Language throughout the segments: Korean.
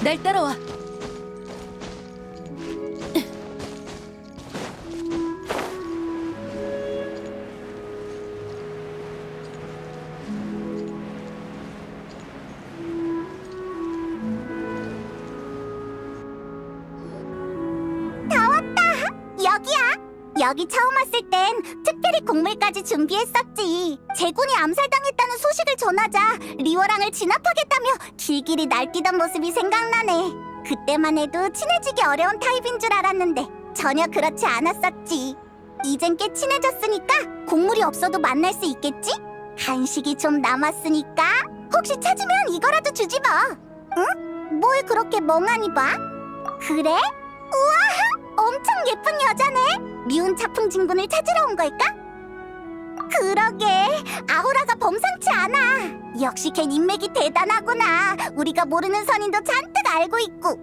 날 따라와. 여기야. 여기 처음 왔을 땐 특별히 곡물까지 준비했었지. 제군이 암살당했다는 소식을 전하자 리워랑을 진압하겠다며 길길이 날뛰던 모습이 생각나네. 그때만 해도 친해지기 어려운 타입인 줄 알았는데 전혀 그렇지 않았었지. 이젠 꽤 친해졌으니까 곡물이 없어도 만날 수 있겠지? 간식이 좀 남았으니까 혹시 찾으면 이거라도 주지 뭐. 응? 뭘 그렇게 멍하니 봐? 그래? 우와! 엄청 예쁜 여자네. 미운 차풍 진군을 찾으러 온 걸까? 그러게, 아우라가 범상치 않아. 역시 걔 인맥이 대단하구나. 우리가 모르는 선인도 잔뜩 알고 있고.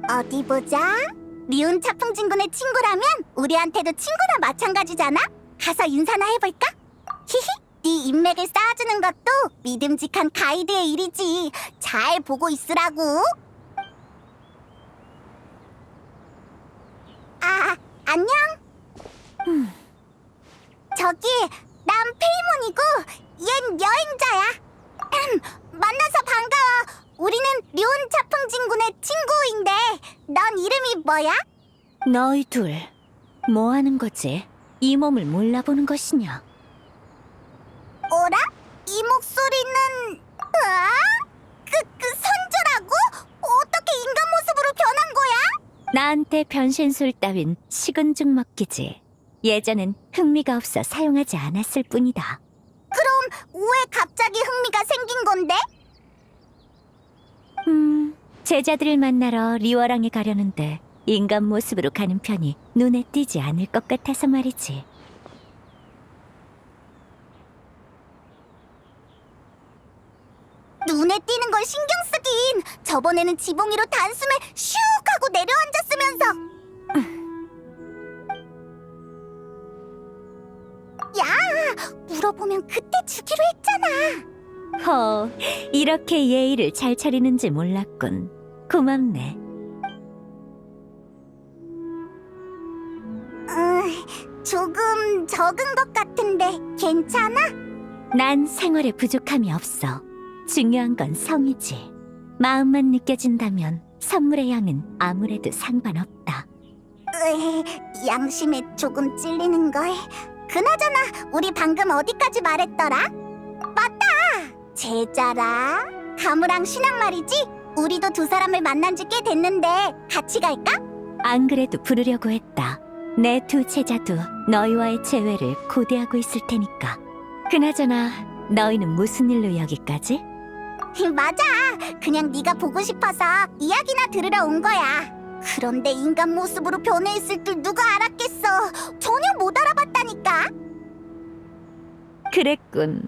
어디 보자. 미운 차풍 진군의 친구라면 우리한테도 친구나 마찬가지잖아. 가서 인사나 해볼까? 히히, 네 인맥을 쌓아주는 것도 믿음직한 가이드의 일이지. 잘 보고 있으라고. 아, 안녕. 저기, 난 페이몬이고 얜 여행자야. 만나서 반가워. 우리는 류온 차풍진군의 친구인데 넌 이름이 뭐야? 너희 둘, 뭐 하는 거지? 이 몸을 몰라보는 것이냐? 어라? 이 목소리는... 그 선조라고? 어떻게 인간 모습으로 변한 거야? 나한테 변신술 따윈 식은 죽 먹기지. 예전엔 흥미가 없어 사용하지 않았을 뿐이다. 그럼 왜 갑자기 흥미가 생긴 건데? 제자들을 만나러 리워랑에 가려는데 인간 모습으로 가는 편이 눈에 띄지 않을 것 같아서 말이지. 눈에 띄는 걸 신경 쓰긴. 저번에는 지붕 위로 단숨에 슉 하고 내려앉았으면서. 야, 물어보면 그때 주기로 했잖아. 허, 이렇게 예의를 잘 차리는지 몰랐군. 고맙네. 조금 적은 것 같은데 괜찮아? 난 생활에 부족함이 없어. 중요한 건 성이지. 마음만 느껴진다면 선물의 양은 아무래도 상관없다. 양심에 조금 찔리는걸. 그나저나 우리 방금 어디까지 말했더라? 맞다! 제자라. 가무랑 신앙 말이지? 우리도 두 사람을 만난 지 꽤 됐는데 같이 갈까? 안 그래도 부르려고 했다. 내 두 제자도 너희와의 재회를 고대하고 있을 테니까. 그나저나 너희는 무슨 일로 여기까지? 맞아. 그냥 네가 보고 싶어서 이야기나 들으러 온 거야. 그런데 인간 모습으로 변해 있을 줄 누가 알았겠어. 전혀 못 알아봤다니까. 그랬군.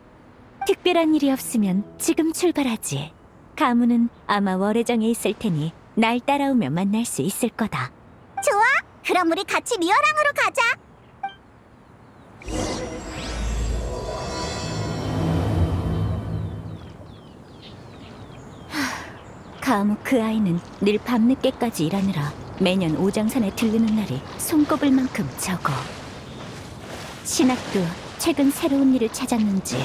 특별한 일이 없으면 지금 출발하지. 가문은 아마 월해정에 있을 테니 날 따라오면 만날 수 있을 거다. 좋아. 그럼 우리 같이 리어랑으로 가자. 가무 그 아이는 늘 밤늦게까지 일하느라 매년 오장산에 들르는 날이 손꼽을 만큼 적어. 신학도 최근 새로운 일을 찾았는지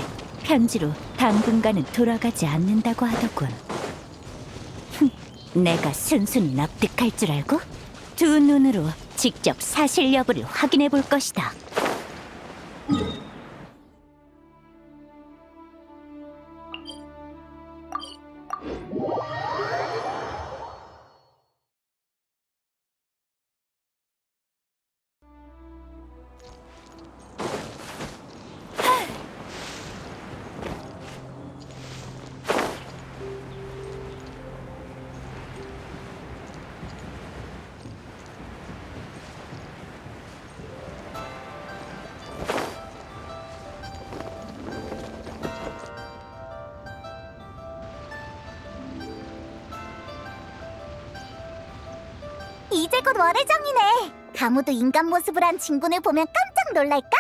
편지로 당분간은 돌아가지 않는다고 하더군. 내가 순순히 납득할 줄 알고 두 눈으로 직접 사실 여부를 확인해 볼 것이다. 이제 곧 월해정이네. 가무도 인간 모습을 한 진군을 보면 깜짝 놀랄까?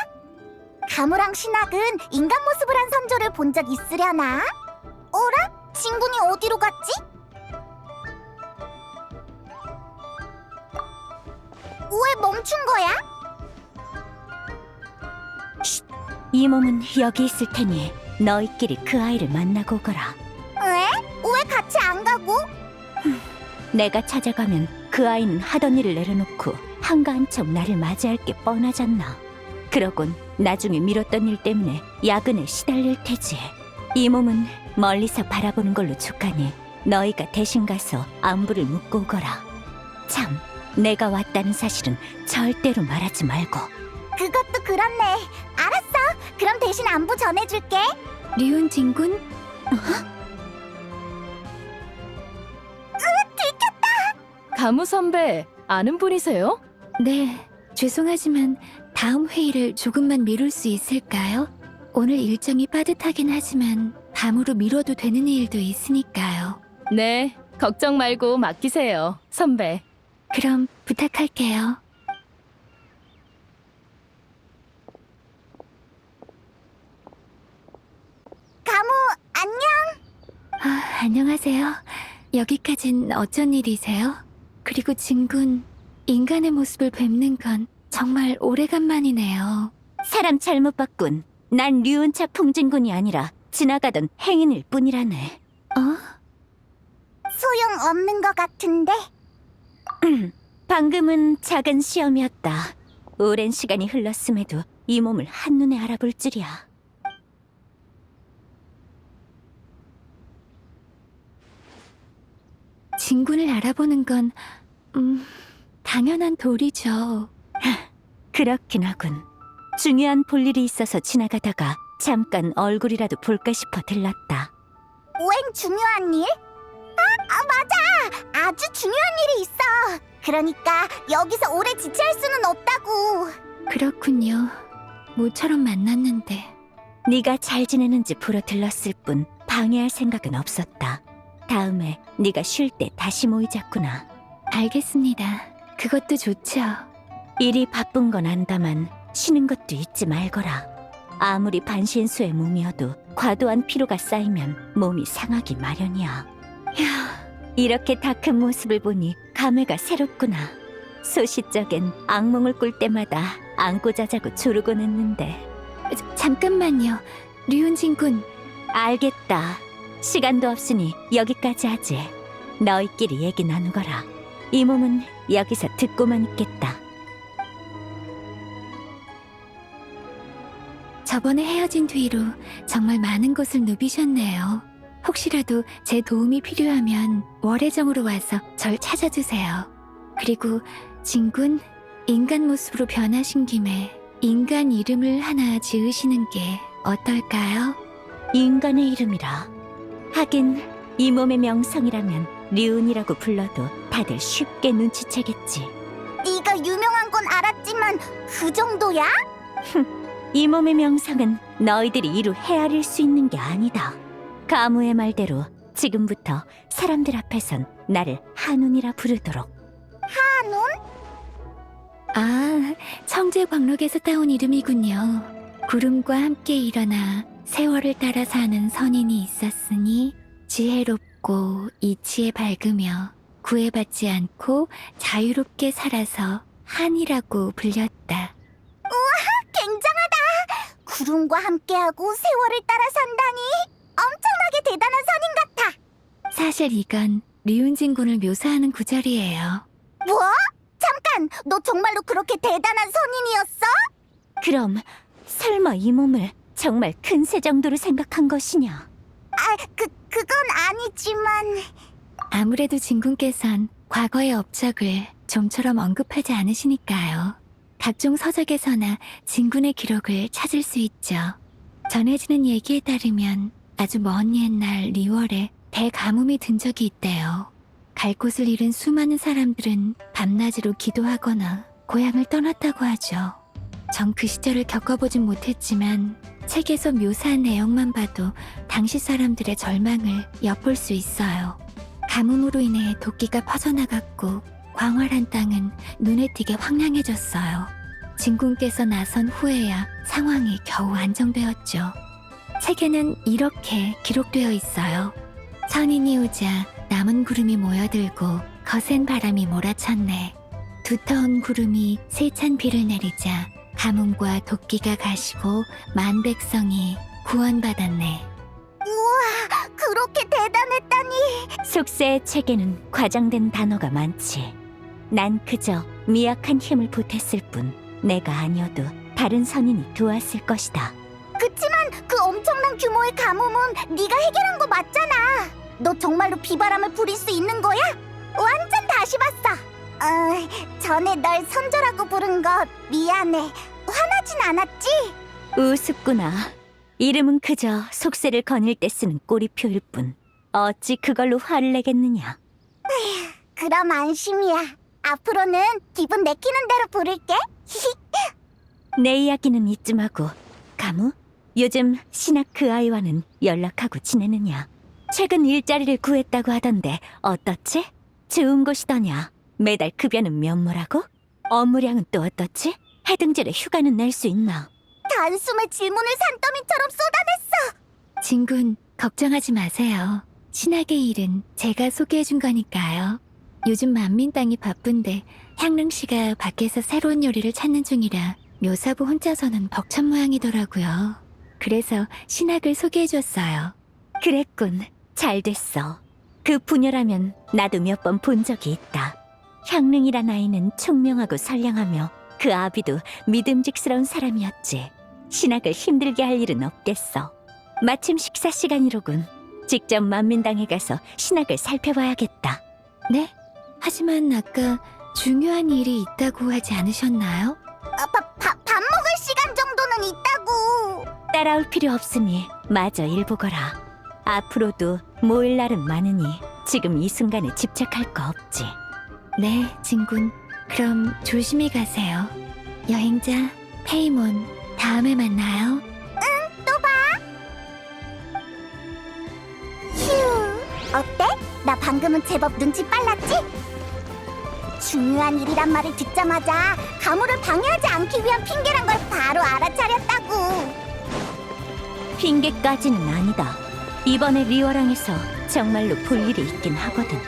가무랑 신학은 인간 모습을 한 선조를 본 적 있으려나? 어라? 진군이 어디로 갔지? 왜 멈춘 거야? 이 몸은 여기 있을 테니 너희끼리 그 아이를 만나고 오거라. 왜? 왜 같이 안 가고? 내가 찾아가면 그 아이는 하던 일을 내려놓고 한가한 척 나를 맞이할 게 뻔하잖나. 그러곤 나중에 미뤘던 일 때문에 야근에 시달릴 테지. 이 몸은 멀리서 바라보는 걸로 족하니 너희가 대신 가서 안부를 묻고 오거라. 참, 내가 왔다는 사실은 절대로 말하지 말고. 그것도 그렇네. 알았어. 그럼 대신 안부 전해줄게. 리온 진군? 가무 선배, 아는 분이세요? 네, 죄송하지만 다음 회의를 조금만 미룰 수 있을까요? 오늘 일정이 빠듯하긴 하지만 밤으로 미뤄도 되는 일도 있으니까요. 네, 걱정 말고 맡기세요, 선배. 그럼 부탁할게요. 가무, 안녕. 안녕하세요. 여기까진 어쩐 일이세요? 그리고 진군, 인간의 모습을 뵙는 건 정말 오래간만이네요. 사람 잘못 봤군. 난 류은차 풍진군이 아니라 지나가던 행인일 뿐이라네. 소용없는 것 같은데. 방금은 작은 시험이었다. 오랜 시간이 흘렀음에도 이 몸을 한눈에 알아볼 줄이야. 진군을 알아보는 건, 당연한 도리죠. 그렇긴 하군. 중요한 볼일이 있어서 지나가다가 잠깐 얼굴이라도 볼까 싶어 들렀다. 웬 중요한 일? 맞아. 아주 중요한 일이 있어. 그러니까 여기서 오래 지체할 수는 없다고. 그렇군요. 모처럼 만났는데. 네가 잘 지내는지 보러 들렀을 뿐 방해할 생각은 없었다. 다음에 네가 쉴 때 다시 모이자꾸나. 알겠습니다. 그것도 좋죠. 일이 바쁜 건 안다만 쉬는 것도 잊지 말거라. 아무리 반신수의 몸이어도 과도한 피로가 쌓이면 몸이 상하기 마련이야. 이렇게 다 큰 모습을 보니 감회가 새롭구나. 소시적엔 악몽을 꿀 때마다 안고 자자고 조르곤 했는데. 잠깐만요. 류은진 군. 알겠다. 시간도 없으니 여기까지 하지. 너희끼리 얘기 나누거라. 이 몸은 여기서 듣고만 있겠다. 저번에 헤어진 뒤로 정말 많은 것을 누비셨네요. 혹시라도 제 도움이 필요하면 월해정으로 와서 절 찾아주세요. 그리고 진군, 인간 모습으로 변하신 김에 인간 이름을 하나 지으시는 게 어떨까요? 인간의 이름이라. 하긴 이 몸의 명성이라면 류은이라고 불러도 다들 쉽게 눈치채겠지. 네가 유명한 건 알았지만 그 정도야? 이 몸의 명성은 너희들이 이루 헤아릴 수 있는 게 아니다. 가무의 말대로 지금부터 사람들 앞에선 나를 한운이라 부르도록. 한운? 아, 청제광록에서 따온 이름이군요. 구름과 함께 일어나 세월을 따라 사는 선인이 있었으니 지혜롭고 이치에 밝으며 구애받지 않고 자유롭게 살아서 한이라고 불렸다. 굉장하다. 구름과 함께하고 세월을 따라 산다니 엄청나게 대단한 선인 같아. 사실 이건 류은진 군을 묘사하는 구절이에요. 뭐? 잠깐, 너 정말로 그렇게 대단한 선인이었어? 그럼 설마 이 몸을 정말 큰 새 정도로 생각한 것이냐? 그건 아니지만. 아무래도 진군께선 과거의 업적을 좀처럼 언급하지 않으시니까요. 각종 서적에서나 진군의 기록을 찾을 수 있죠. 전해지는 얘기에 따르면 아주 먼 옛날 리월에 대가뭄이 든 적이 있대요. 갈 곳을 잃은 수많은 사람들은 밤낮으로 기도하거나 고향을 떠났다고 하죠. 전 그 시절을 겪어보진 못했지만 책에서 묘사한 내용만 봐도 당시 사람들의 절망을 엿볼 수 있어요. 가뭄으로 인해 도끼가 퍼져나갔고 광활한 땅은 눈에 띄게 황량해졌어요. 진군께서 나선 후에야 상황이 겨우 안정되었죠. 책에는 이렇게 기록되어 있어요. 선인이 오자 남은 구름이 모여들고 거센 바람이 몰아쳤네. 두터운 구름이 세찬 비를 내리자 가뭄과 도끼가 가시고 만백성이 구원받았네. 우와, 그렇게 대단했다니. 속세의 책에는 과장된 단어가 많지. 난 그저 미약한 힘을 보탰을 뿐 내가 아니어도 다른 선인이 도왔을 것이다. 그치만 그 엄청난 규모의 가뭄은 네가 해결한 거 맞잖아. 너 정말로 비바람을 부릴 수 있는 거야? 완전 다시 봤어. 전에 널 선조라고 부른 거 미안해. 화나진 않았지? 우습구나. 이름은 그저 속세를 거닐 때 쓰는 꼬리표일 뿐 어찌 그걸로 화를 내겠느냐. 그럼 안심이야. 앞으로는 기분 내키는 대로 부를게. 내 이야기는 이쯤 하고 가무? 요즘 신학 그 아이와는 연락하고 지내느냐? 최근 일자리를 구했다고 하던데 어떻지? 좋은 곳이더냐? 매달 급여는 면모라고? 업무량은 또 어떻지? 해등절에 휴가는 낼 수 있나? 단숨에 질문을 산더미처럼 쏟아냈어. 진군, 걱정하지 마세요. 신학의 일은 제가 소개해준 거니까요. 요즘 만민땅이 바쁜데 향릉 씨가 밖에서 새로운 요리를 찾는 중이라 묘사부 혼자서는 벅찬 모양이더라고요. 그래서 신학을 소개해줬어요. 그랬군. 잘 됐어. 그 부녀라면 나도 몇 번 본 적이 있다. 향릉이란 아이는 총명하고 선량하며 그 아비도 믿음직스러운 사람이었지. 신학을 힘들게 할 일은 없겠어. 마침 식사 시간이로군. 직접 만민당에 가서 신학을 살펴봐야겠다. 네? 하지만 아까 중요한 일이 있다고 하지 않으셨나요? 밥 먹을 시간 정도는 있다고. 따라올 필요 없으니 마저 일 보거라. 앞으로도 모일 날은 많으니 지금 이 순간에 집착할 거 없지. 네, 진군. 그럼 조심히 가세요. 여행자, 페이몬, 다음에 만나요. 휴, 어때? 나 방금은 제법 눈치 빨랐지? 중요한 일이란 말을 듣자마자 가물을 방해하지 않기 위한 핑계란 걸 바로 알아차렸다고. 핑계까지는 아니다. 이번에 리워랑에서 정말로 볼 일이 있긴 하거든.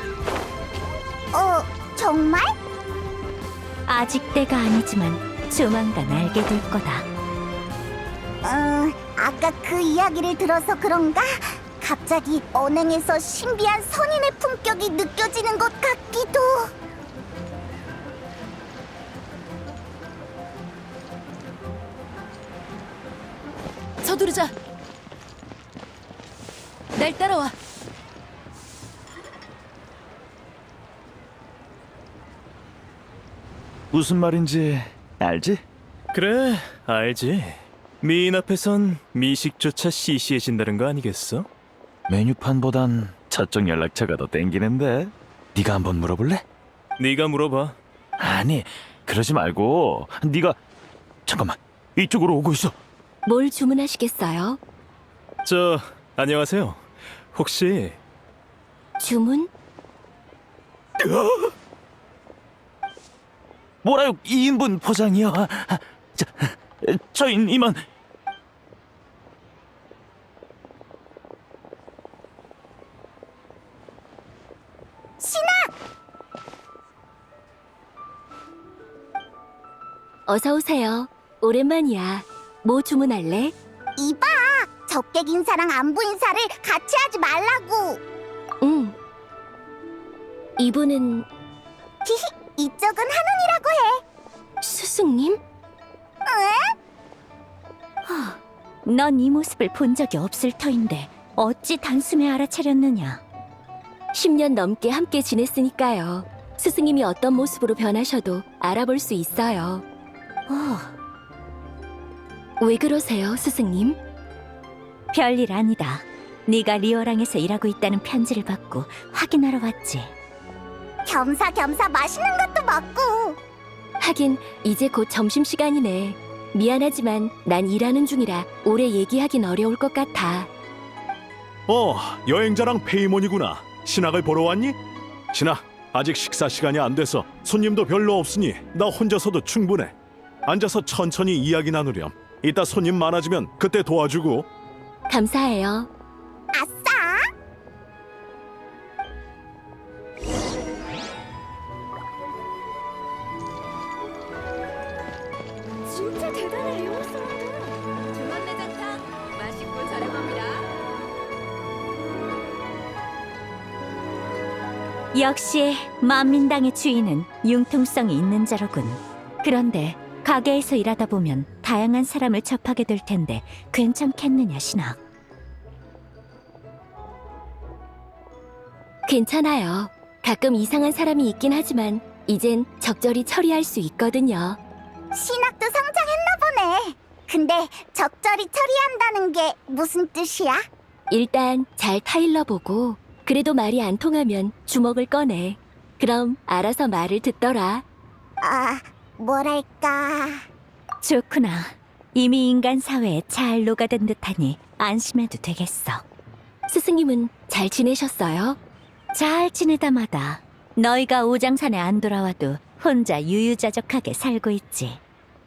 정말? 아직 때가 아니지만 조만간 알게 될 거다. 아까 그 이야기를 들어서 그런가? 갑자기 언행에서 신비한 선인의 품격이 느껴지는 것 같기도. 서두르자. 날 따라와. 무슨 말인지 알지? 그래, 알지. 미인 앞에선 미식조차 시시해진다는 거 아니겠어? 메뉴판보단 저쪽 연락처가 더 땡기는데. 네가 한번 물어볼래? 네가 물어봐. 아니, 그러지 말고 네가 잠깐만, 이쪽으로 오고 있어. 뭘 주문하시겠어요? 안녕하세요. 혹시 주문? 뭐라요? 2인분 포장이요. 저인 이만. 어서 오세요. 오랜만이야. 뭐 주문할래? 이봐, 적객 인사랑 안부 인사를 같이 하지 말라고. 응. 이분은 히히, 이쪽은 한운이라고 해. 스승님? 넌 이 모습을 본 적이 없을 터인데 어찌 단숨에 알아차렸느냐? 10년 넘게 함께 지냈으니까요. 스승님이 어떤 모습으로 변하셔도 알아볼 수 있어요. 왜 그러세요, 스승님? 별일 아니다. 네가 리어랑에서 일하고 있다는 편지를 받고 확인하러 왔지. 겸사겸사 맛있는 것도 먹고. 하긴 이제 곧 점심시간이네. 미안하지만 난 일하는 중이라 오래 얘기하긴 어려울 것 같아. 여행자랑 페이몬이구나. 신학을 보러 왔니? 신학, 아직 식사 시간이 안 돼서 손님도 별로 없으니 나 혼자서도 충분해. 앉아서 천천히 이야기 나누렴. 이따 손님 많아지면 그때 도와주고. 감사해요. 아싸! 역시 만민당의 주인은 융통성이 있는 자로군. 그런데 가게에서 일하다 보면 다양한 사람을 접하게 될 텐데 괜찮겠느냐, 신학? 괜찮아요. 가끔 이상한 사람이 있긴 하지만 이젠 적절히 처리할 수 있거든요. 신학도 성장했나 보네. 근데 적절히 처리한다는 게 무슨 뜻이야? 일단 잘 타일러보고 그래도 말이 안 통하면 주먹을 꺼내. 그럼 알아서 말을 듣더라. 아, 뭐랄까. 좋구나. 이미 인간 사회에 잘 녹아든 듯하니 안심해도 되겠어. 스승님은 잘 지내셨어요? 잘 지내다마다 너희가 오장산에 안 돌아와도 혼자 유유자적하게 살고 있지.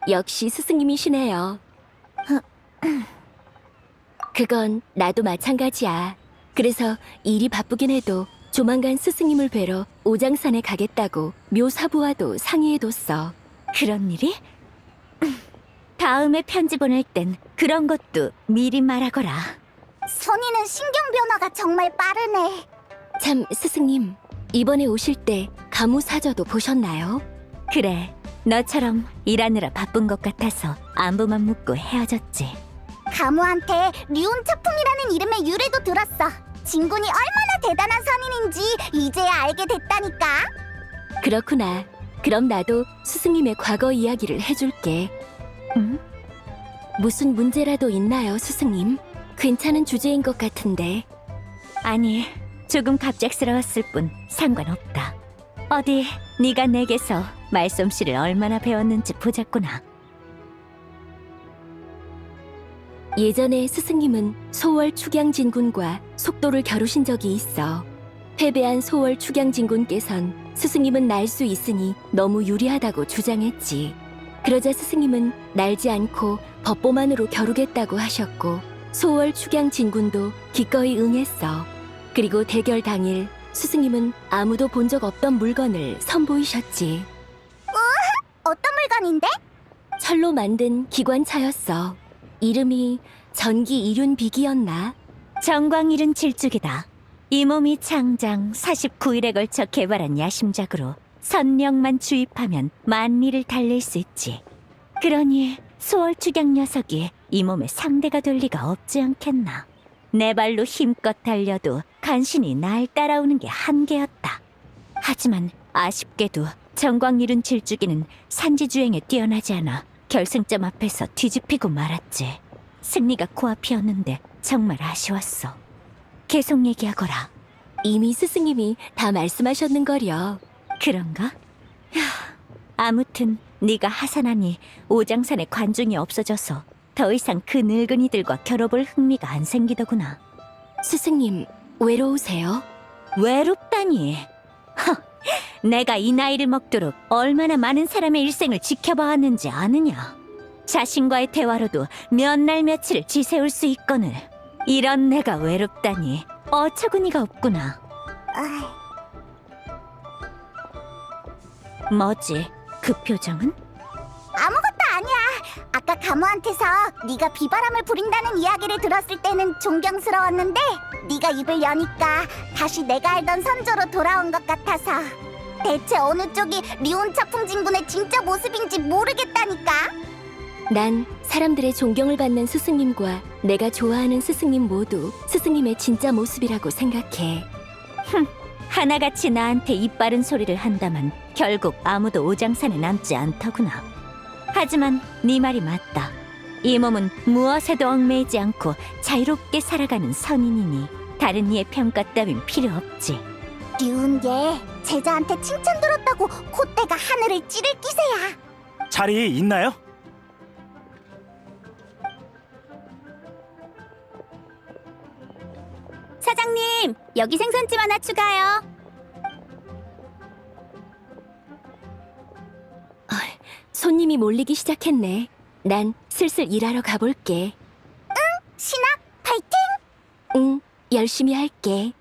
역시 스승님이시네요. 그건 나도 마찬가지야. 그래서 일이 바쁘긴 해도 조만간 스승님을 뵈러 오장산에 가겠다고 묘사부와도 상의해뒀어. 그런 일이? 다음에 편지 보낼 땐 그런 것도 미리 말하거라. 선이는 신경 변화가 정말 빠르네. 참, 스승님, 이번에 오실 때 가무사저도 보셨나요? 그래, 너처럼 일하느라 바쁜 것 같아서 안부만 묻고 헤어졌지. 가무한테 류운차풍이라는 이름의 유래도 들었어. 진군이 얼마나 대단한 선인인지 이제야 알게 됐다니까. 그렇구나. 그럼 나도 스승님의 과거 이야기를 해줄게. 응? 무슨 문제라도 있나요, 스승님? 괜찮은 주제인 것 같은데. 아니, 조금 갑작스러웠을 뿐 상관없다. 어디 네가 내게서 말솜씨를 얼마나 배웠는지 보자꾸나. 예전에 스승님은 소월 축양진군과 속도를 겨루신 적이 있어. 패배한 소월 축양진군께선 스승님은 날 수 있으니 너무 유리하다고 주장했지. 그러자 스승님은 날지 않고 법보만으로 겨루겠다고 하셨고 소월 축양진군도 기꺼이 응했어. 그리고 대결 당일 스승님은 아무도 본 적 없던 물건을 선보이셨지. 어떤 물건인데? 철로 만든 기관차였어. 이름이 전기 이륜비기였나? 정광일은 질죽이다. 이 몸이 장장 49일에 걸쳐 개발한 야심작으로 선명만 주입하면 만리를 달릴 수 있지. 그러니 소월축양 녀석이 이 몸의 상대가 될 리가 없지 않겠나. 내 발로 힘껏 달려도 간신히 날 따라오는 게 한계였다. 하지만 아쉽게도 정광일은 질주기는 산지주행에 뛰어나지 않아 결승점 앞에서 뒤집히고 말았지. 승리가 코앞이었는데 정말 아쉬웠어. 계속 얘기하거라. 이미 스승님이 다 말씀하셨는걸요. 그런가? 야, 아무튼 네가 하산하니 오장산에 관중이 없어져서 더 이상 그 늙은이들과 겨뤄볼 흥미가 안 생기더구나. 스승님, 외로우세요? 외롭다니. 내가 이 나이를 먹도록 얼마나 많은 사람의 일생을 지켜봐왔는지 아느냐. 자신과의 대화로도 몇 날 며칠을 지새울 수 있거늘. 이런 내가 외롭다니 어처구니가 없구나. 아이, 뭐지? 그 표정은? 아무것도 아니야. 아까 가무한테서 네가 비바람을 부린다는 이야기를 들었을 때는 존경스러웠는데 네가 입을 여니까 다시 내가 알던 선조로 돌아온 것 같아서. 대체 어느 쪽이 리온차풍 진군의 진짜 모습인지 모르겠다니까. 난 사람들의 존경을 받는 스승님과 내가 좋아하는 스승님 모두 스승님의 진짜 모습이라고 생각해. 하나같이 나한테 입바른 소리를 한다만 결국 아무도 오장산에 남지 않더구나. 하지만 네 말이 맞다. 이 몸은 무엇에도 얽매이지 않고 자유롭게 살아가는 선인이니 다른 이의 평가 따윈 필요 없지. 류운 얘 제자한테 칭찬 들었다고 콧대가 하늘을 찌를 기세야. 자리 있나요? 사장님, 여기 생선찜 하나 추가요. 손님이 몰리기 시작했네. 난 슬슬 일하러 가볼게. 신학 파이팅! 응, 열심히 할게.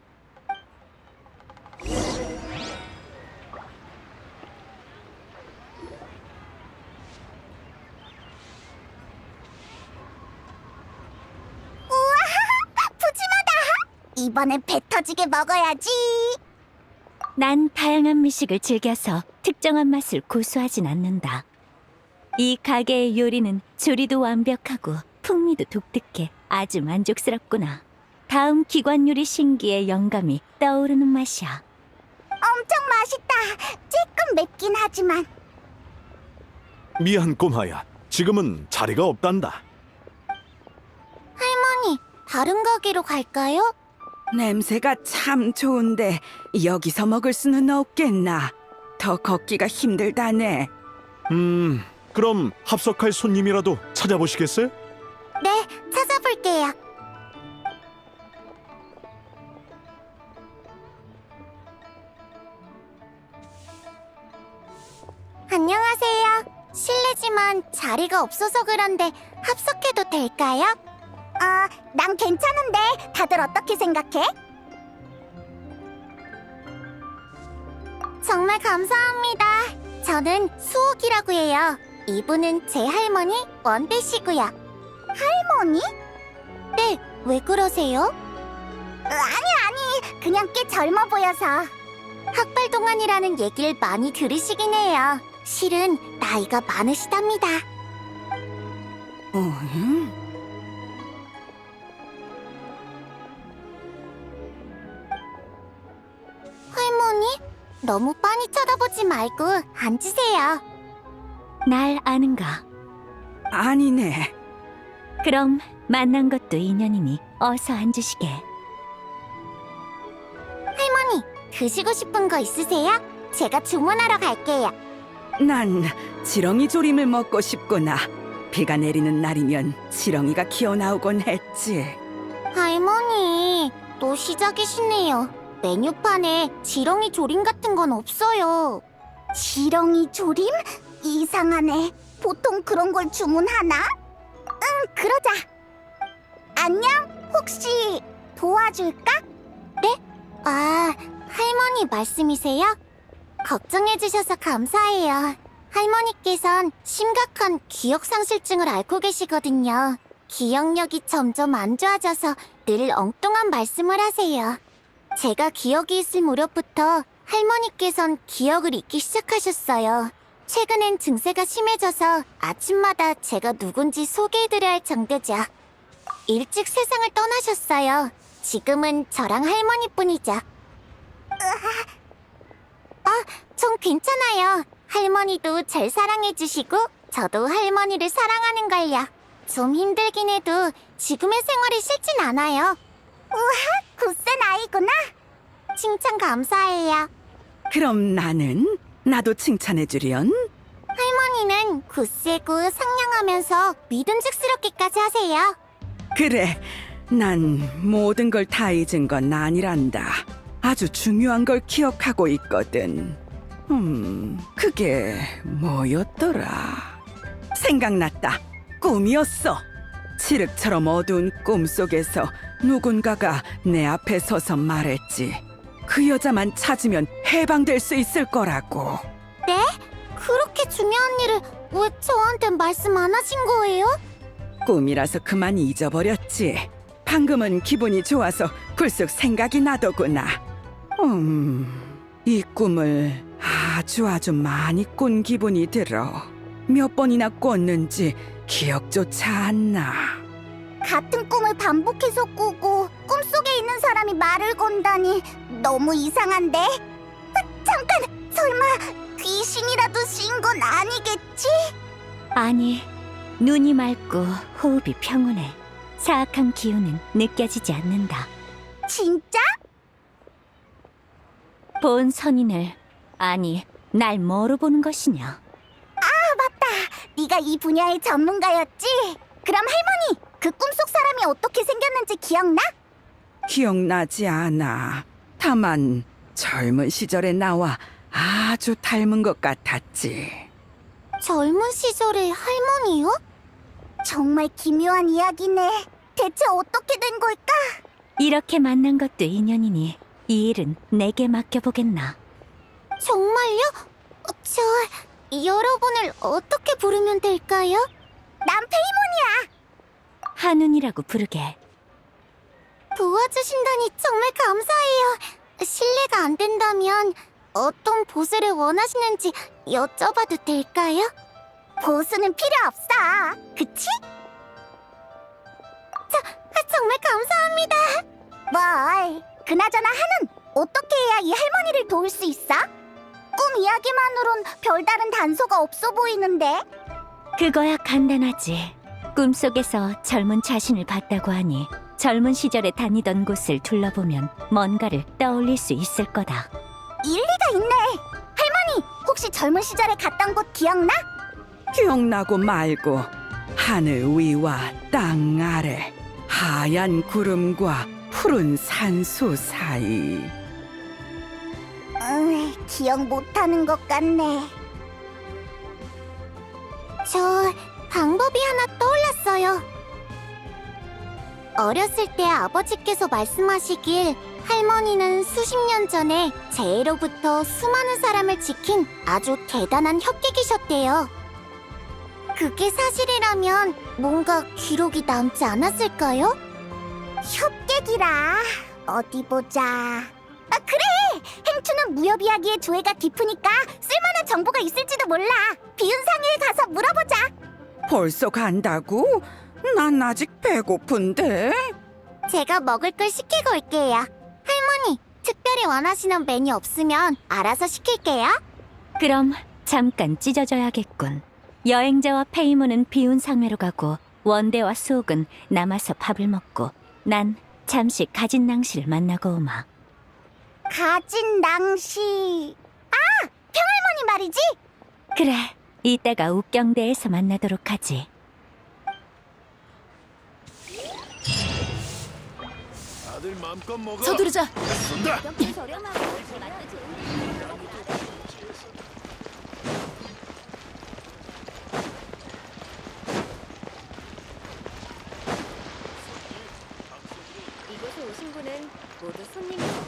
푸짐하다. 이번엔 배 터지게 먹어야지. 난 다양한 미식을 즐겨서 특정한 맛을 고수하진 않는다. 이 가게의 요리는 조리도 완벽하고 풍미도 독특해 아주 만족스럽구나. 다음 기관 요리 신기의 영감이 떠오르는 맛이야. 엄청 맛있다. 조금 맵긴 하지만. 미안 꼬마야. 지금은 자리가 없단다. 할머니, 다른 가게로 갈까요? 냄새가 참 좋은데 여기서 먹을 수는 없겠나? 더 걷기가 힘들다네. 그럼 합석할 손님이라도 찾아보시겠어요? 네, 찾아볼게요. 안녕하세요. 실례지만 자리가 없어서 그런데 합석해도 될까요? 난 괜찮은데 다들 어떻게 생각해? 정말 감사합니다. 저는 수옥이라고 해요. 이분은 제 할머니 원대 씨고요. 할머니? 네, 왜 그러세요? 아니, 그냥 꽤 젊어 보여서. 학발 동안이라는 얘기를 많이 들으시긴 해요. 실은 나이가 많으시답니다. 할머니, 너무 빤히 쳐다보지 말고 앉으세요. 날 아는가? 아니네. 그럼 만난 것도 인연이니 어서 앉으시게. 할머니, 드시고 싶은 거 있으세요? 제가 주문하러 갈게요. 난 지렁이 조림을 먹고 싶구나. 비가 내리는 날이면 지렁이가 기어나오곤 했지. 할머니, 또 시작이시네요. 메뉴판에 지렁이 조림 같은 건 없어요. 지렁이 조림? 이상하네. 보통 그런 걸 주문하나? 그러자. 안녕? 혹시 도와줄까? 네? 할머니 말씀이세요? 걱정해주셔서 감사해요. 할머니께선 심각한 기억상실증을 앓고 계시거든요. 기억력이 점점 안 좋아져서 늘 엉뚱한 말씀을 하세요. 제가 기억이 있을 무렵부터 할머니께선 기억을 잊기 시작하셨어요. 최근엔 증세가 심해져서 아침마다 제가 누군지 소개해드려야 할 정도죠. 일찍 세상을 떠나셨어요. 지금은 저랑 할머니뿐이죠. 전 괜찮아요. 할머니도 절 사랑해주시고 저도 할머니를 사랑하는걸요. 좀 힘들긴 해도 지금의 생활이 싫진 않아요. 우와, 굳센 아이구나. 칭찬 감사해요. 그럼 나도 칭찬해주련? 할머니는 굳세고 상냥하면서 믿음직스럽기까지 하세요. 그래, 난 모든 걸 다 잊은 건 아니란다. 아주 중요한 걸 기억하고 있거든. 그게 뭐였더라? 생각났다. 꿈이었어. 칠흑처럼 어두운 꿈 속에서 누군가가 내 앞에 서서 말했지. 그 여자만 찾으면 해방될 수 있을 거라고. 네? 그렇게 중요한 일을 왜 저한테 말씀 안 하신 거예요? 꿈이라서 그만 잊어버렸지. 방금은 기분이 좋아서 불쑥 생각이 나더구나. 이 꿈을 아주 많이 꾼 기분이 들어. 몇 번이나 꿨는지 기억조차 안 나. 같은 꿈을 반복해서 꾸고 꿈속에 있는 사람이 말을 건다니 너무 이상한데? 잠깐! 설마 귀신이라도 씌인 건 아니겠지? 아니, 눈이 맑고 호흡이 평온해. 사악한 기운은 느껴지지 않는다. 진짜? 본 선인을, 아니, 날 뭐로 보는 것이냐? 네가 이 분야의 전문가였지? 그럼 할머니, 그 꿈속 사람이 어떻게 생겼는지 기억나? 기억나지 않아. 다만 젊은 시절의 나와 아주 닮은 것 같았지. 젊은 시절의 할머니요? 정말 기묘한 이야기네. 대체 어떻게 된 걸까? 이렇게 만난 것도 인연이니 이 일은 내게 맡겨보겠나. 정말요? 저 여러분을 어떻게 부르면 될까요? 난 페이몬이야. 한운이라고 부르게. 도와주신다니 정말 감사해요. 실례가 안 된다면 어떤 보수를 원하시는지 여쭤봐도 될까요? 보수는 필요 없어. 그치? 정말 감사합니다. 뭘? 그나저나 하는 어떻게 해야 이 할머니를 도울 수 있어? 꿈 이야기만으론 별다른 단서가 없어 보이는데. 그거야 간단하지. 꿈속에서 젊은 자신을 봤다고 하니 젊은 시절에 다니던 곳을 둘러보면 뭔가를 떠올릴 수 있을 거다. 일리가 있네. 할머니, 혹시 젊은 시절에 갔던 곳 기억나? 기억나고 말고 하늘 위와 땅 아래 하얀 구름과 푸른 산수 사이. 기억 못하는 것 같네. 저 방법이 하나 떠올랐어요. 어렸을 때 아버지께서 말씀하시길 할머니는 수십 년 전에 재해로부터 수많은 사람을 지킨 아주 대단한 협객이셨대요. 그게 사실이라면 뭔가 기록이 남지 않았을까요? 협객이라 어디 보자. 그래! 행추는 무협 이야기의 조예가 깊으니까 쓸만한 정보가 있을지도 몰라. 비운상회에 가서 물어보자. 벌써 간다고? 난 아직 배고픈데. 제가 먹을 걸 시키고 올게요. 할머니, 특별히 원하시는 메뉴 없으면 알아서 시킬게요. 그럼 잠깐 찢어져야겠군. 여행자와 페이모는 비운 상회로 가고 원대와 수옥은 남아서 밥을 먹고 난 잠시 가진 낭시를 만나고 오마. 가진 낭시. 평할머니 말이지? 그래, 이따가 욱경대에서 만나도록 하지. 다들 마음껏 먹어. 서두르자. 이곳에 오신 분은 모두 손님이죠.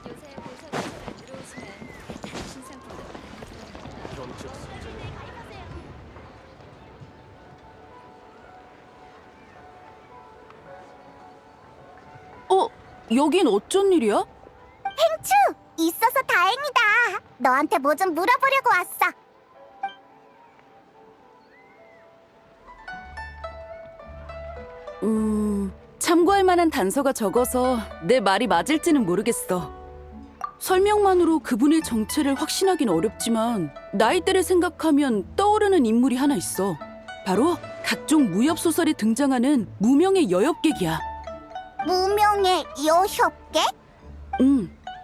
요새 보석을 안 들어오시면 다른 신상품도 여긴 어쩐 일이야? 행추! 있어서 다행이다. 너한테 뭐 좀 물어보려고 왔어. 참고할 만한 단서가 적어서 내 말이 맞을지는 모르겠어. 설명만으로 그분의 정체를 확신하긴 어렵지만 나이대를 생각하면 떠오르는 인물이 하나 있어. 바로 각종 무협 소설에 등장하는 무명의 여협객이야. 무명의 여협객?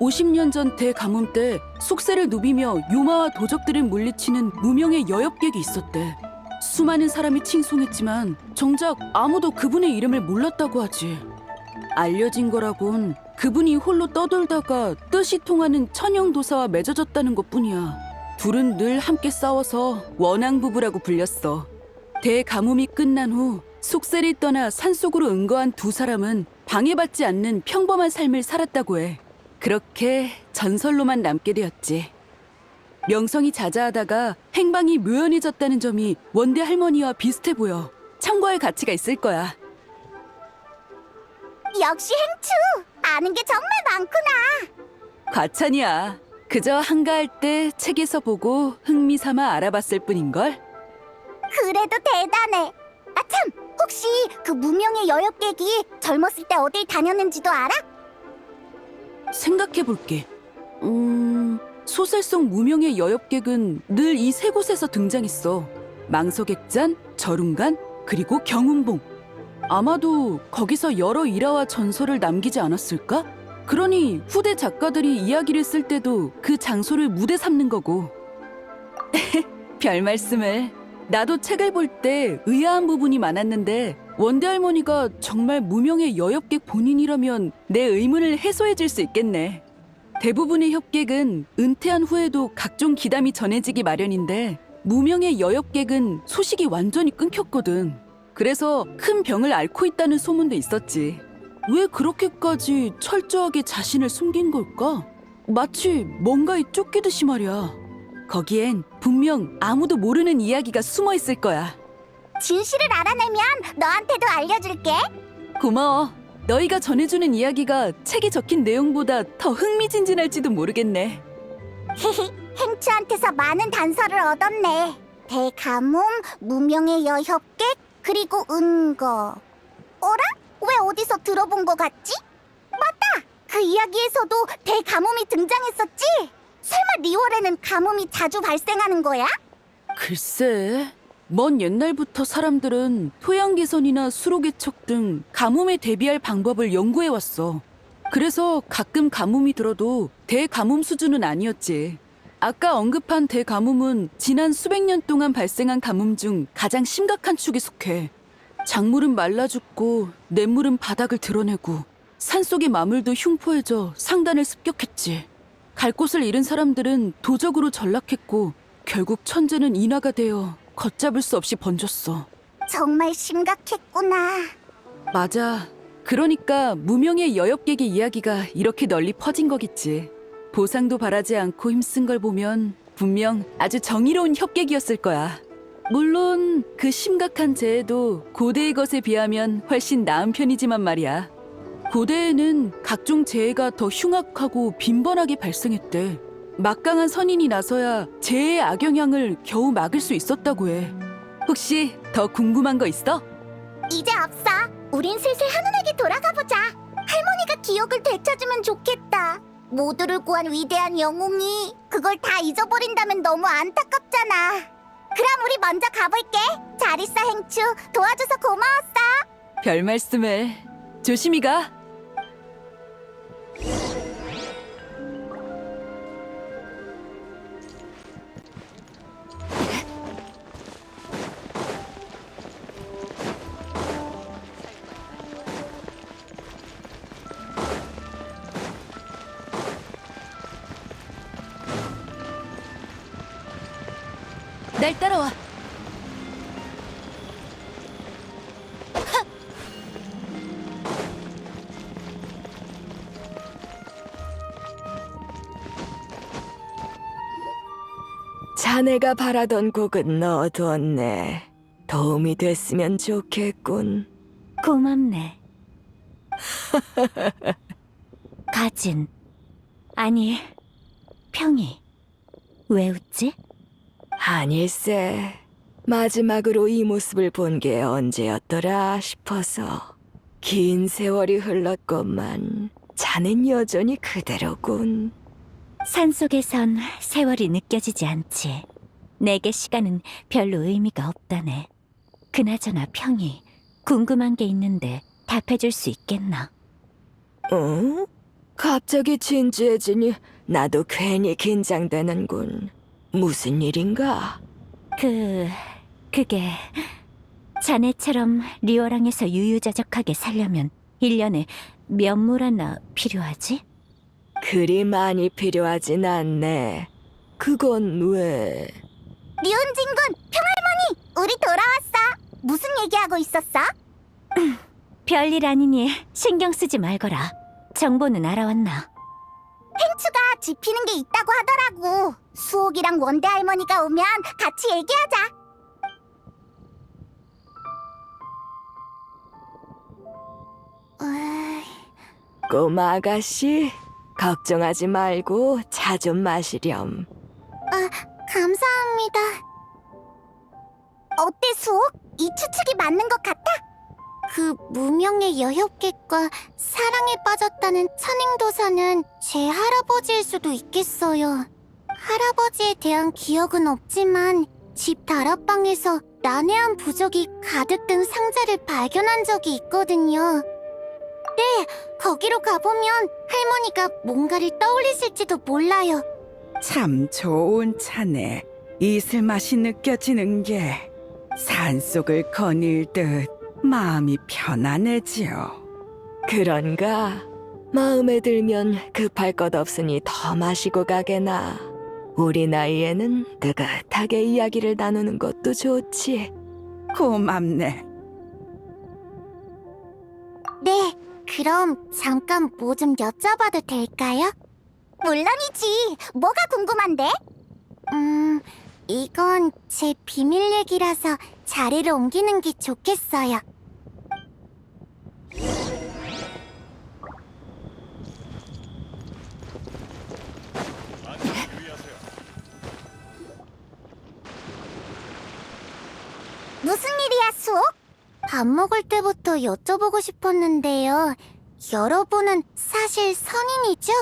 50년 전 대가뭄 때 속세를 누비며 요마와 도적들을 물리치는 무명의 여협객이 있었대. 수많은 사람이 칭송했지만 정작 아무도 그분의 이름을 몰랐다고 하지. 알려진 거라곤 그분이 홀로 떠돌다가 뜻이 통하는 천영도사와 맺어졌다는 것뿐이야. 둘은 늘 함께 싸워서 원앙부부라고 불렸어. 대가뭄이 끝난 후 속세를 떠나 산속으로 응거한 두 사람은 방해받지 않는 평범한 삶을 살았다고 해. 그렇게 전설로만 남게 되었지. 명성이 자자하다가 행방이 묘연해졌다는 점이 원대 할머니와 비슷해 보여. 참고할 가치가 있을 거야. 역시 행추! 아는 게 정말 많구나. 과찬이야. 그저 한가할 때 책에서 보고 흥미삼아 알아봤을 뿐인걸. 그래도 대단해. 참! 혹시 그 무명의 여협객이 젊었을 때 어딜 다녔는지도 알아? 생각해볼게. 소설 속 무명의 여협객은 늘 이 세 곳에서 등장했어. 망서객잔, 절운간, 그리고 경운봉. 아마도 거기서 여러 일화와 전설을 남기지 않았을까? 그러니 후대 작가들이 이야기를 쓸 때도 그 장소를 무대 삼는 거고. 별 말씀을. 나도 책을 볼 때 의아한 부분이 많았는데 원대 할머니가 정말 무명의 여협객 본인이라면 내 의문을 해소해 줄 수 있겠네. 대부분의 협객은 은퇴한 후에도 각종 기담이 전해지기 마련인데 무명의 여협객은 소식이 완전히 끊겼거든. 그래서 큰 병을 앓고 있다는 소문도 있었지. 왜 그렇게까지 철저하게 자신을 숨긴 걸까? 마치 뭔가에 쫓기듯이 말이야. 거기엔 분명 아무도 모르는 이야기가 숨어 있을 거야. 진실을 알아내면 너한테도 알려줄게. 고마워. 너희가 전해주는 이야기가 책에 적힌 내용보다 더 흥미진진할지도 모르겠네. 행추한테서 많은 단서를 얻었네. 대가뭄, 무명의 여협객, 그리고 은거. 어라? 왜 어디서 들어본 것 같지? 맞다! 그 이야기에서도 대가뭄이 등장했었지? 설마 리월에는 가뭄이 자주 발생하는 거야? 글쎄, 먼 옛날부터 사람들은 토양 개선이나 수로 개척 등 가뭄에 대비할 방법을 연구해왔어. 그래서 가끔 가뭄이 들어도 대가뭄 수준은 아니었지. 아까 언급한 대가뭄은 지난 수백 년 동안 발생한 가뭄 중 가장 심각한 축에 속해. 작물은 말라 죽고 냇물은 바닥을 드러내고 산속의 마물도 흉포해져 상단을 습격했지. 갈 곳을 잃은 사람들은 도적으로 전락했고 결국 천재는 인하가 되어 걷잡을 수 없이 번졌어. 정말 심각했구나. 맞아. 그러니까 무명의 여엽객의 이야기가 이렇게 널리 퍼진 거겠지. 보상도 바라지 않고 힘쓴 걸 보면 분명 아주 정의로운 협객이었을 거야. 물론 그 심각한 재해도 고대의 것에 비하면 훨씬 나은 편이지만 말이야. 고대에는 각종 재해가 더 흉악하고 빈번하게 발생했대. 막강한 선인이 나서야 재해의 악영향을 겨우 막을 수 있었다고 해. 혹시 더 궁금한 거 있어? 이제 없어. 우린 슬슬 한운에게 돌아가보자. 할머니가 기억을 되찾으면 좋겠다. 모두를 구한 위대한 영웅이 그걸 다 잊어버린다면 너무 안타깝잖아. 그럼 우리 먼저 가볼게. 잘 있어, 행추. 도와줘서 고마웠어. 별 말씀을. 조심히 가. 날 따라와. 자네가 바라던 곡은 넣어두었네. 도움이 됐으면 좋겠군. 고맙네. 가진. 아니, 평이. 왜 웃지? 아닐세. 마지막으로 이 모습을 본 게 언제였더라 싶어서. 긴 세월이 흘렀건만 자넨 여전히 그대로군. 산속에선 세월이 느껴지지 않지. 내게 시간은 별로 의미가 없다네. 그나저나 평이 궁금한 게 있는데 답해줄 수 있겠나? 응? 갑자기 진지해지니 나도 괜히 긴장되는군. 무슨 일인가? 그게 자네처럼 리오랑에서 유유자적하게 살려면 1년에 몇 무라나 필요하지? 그리 많이 필요하진 않네. 그건 왜? 리온진군, 평할머니, 우리 돌아왔어. 무슨 얘기하고 있었어? 별일 아니니 신경 쓰지 말거라. 정보는 알아왔나? 행추가 짚히는 게 있다고 하더라고. 수옥이랑 원대 할머니가 오면 같이 얘기하자. 꼬마 아가씨, 걱정하지 말고 차 좀 마시렴. 감사합니다. 어때, 수옥? 이 추측이 맞는 것 같아? 그 무명의 여협객과 사랑에 빠졌다는 천행도사는 제 할아버지일 수도 있겠어요. 할아버지에 대한 기억은 없지만 집 다락방에서 난해한 부적이 가득 든 상자를 발견한 적이 있거든요. 네, 거기로 가보면 할머니가 뭔가를 떠올리실지도 몰라요. 참 좋은 차네. 이슬맛이 느껴지는 게 산속을 거닐듯 마음이 편안해지요. 그런가? 마음에 들면 급할 것 없으니 더 마시고 가게나. 우리 나이에는 느긋하게 이야기를 나누는 것도 좋지. 고맙네. 네, 그럼 잠깐 뭐 좀 여쭤봐도 될까요? 물론이지. 뭐가 궁금한데? 이건 제 비밀 얘기라서 자리를 옮기는 게 좋겠어요. 무슨 일이야, 수호? 밥 먹을 때부터 여쭤보고 싶었는데요. 여러분은 사실 선인이죠?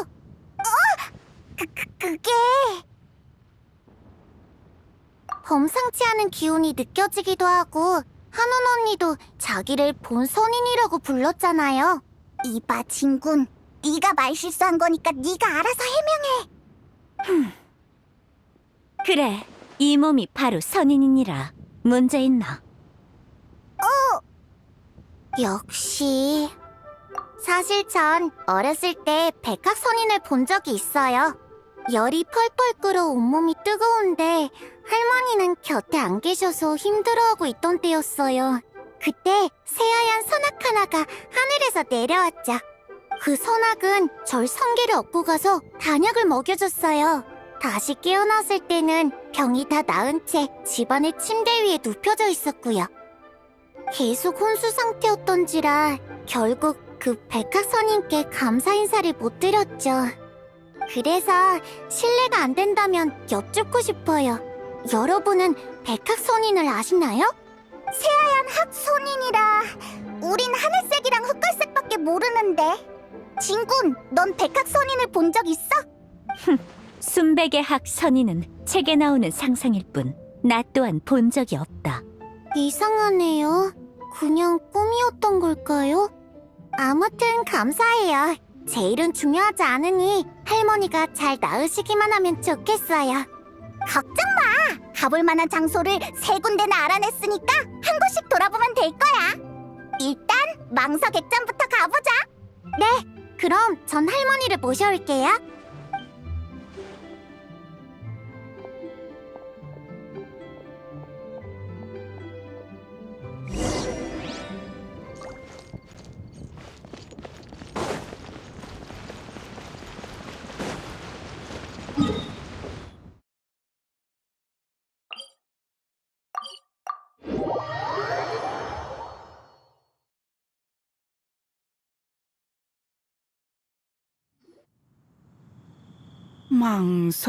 그게... 범상치 않은 기운이 느껴지기도 하고 한운 언니도 자기를 본 선인이라고 불렀잖아요. 이봐, 진군. 네가 말 실수한 거니까 네가 알아서 해명해. 그래, 이 몸이 바로 선인이니라. 문제 있나? 역시... 사실 전 어렸을 때 백학선인을 본 적이 있어요. 열이 펄펄 끓어 온몸이 뜨거운데 할머니는 곁에 안 계셔서 힘들어하고 있던 때였어요. 그때 새하얀 선악 하나가 하늘에서 내려왔죠. 그 선악은 절 성게를 얻고 가서 단약을 먹여줬어요. 다시 깨어났을 때는 병이 다 나은 채 집안의 침대 위에 눕혀져 있었고요. 계속 혼수 상태였던지라 결국 그 백학선인께 감사 인사를 못 드렸죠. 그래서 실례가 안 된다면 여쭙고 싶어요. 여러분은 백학선인을 아시나요? 새하얀 학선인이라 우린 하늘색이랑 흑갈색밖에 모르는데. 진군, 넌 백학선인을 본 적 있어? 순백의 학 선인은 책에 나오는 상상일 뿐 나 또한 본 적이 없다. 이상하네요. 그냥 꿈이었던 걸까요? 아무튼 감사해요. 제 일은 중요하지 않으니 할머니가 잘 나으시기만 하면 좋겠어요. 걱정 마! 가볼 만한 장소를 3군데나 알아냈으니까 한 곳씩 돌아보면 될 거야. 일단 망서 객잔부터 가보자. 네, 그럼 전 할머니를 모셔올게요.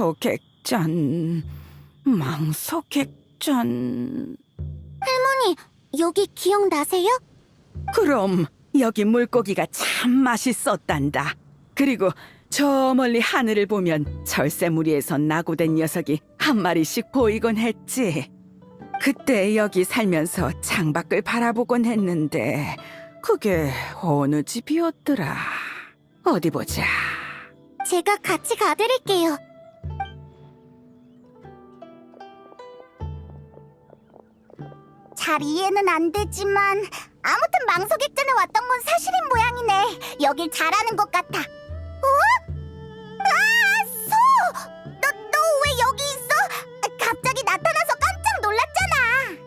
망소객잔, 망소객잔. 할머니, 여기 기억나세요? 그럼 여기 물고기가 참 맛있었단다. 그리고 저 멀리 하늘을 보면 절세무리에서 낙오된 녀석이 한 마리씩 보이곤 했지. 그때 여기 살면서 창밖을 바라보곤 했는데 그게 어느 집이었더라. 어디 보자. 제가 같이 가드릴게요. 잘 이해는 안 되지만 아무튼 망석액전에 왔던 건 사실인 모양이네. 여길 잘 아는 것 같아. 아, 소! 너 왜 여기 있어? 갑자기 나타나서 깜짝 놀랐잖아.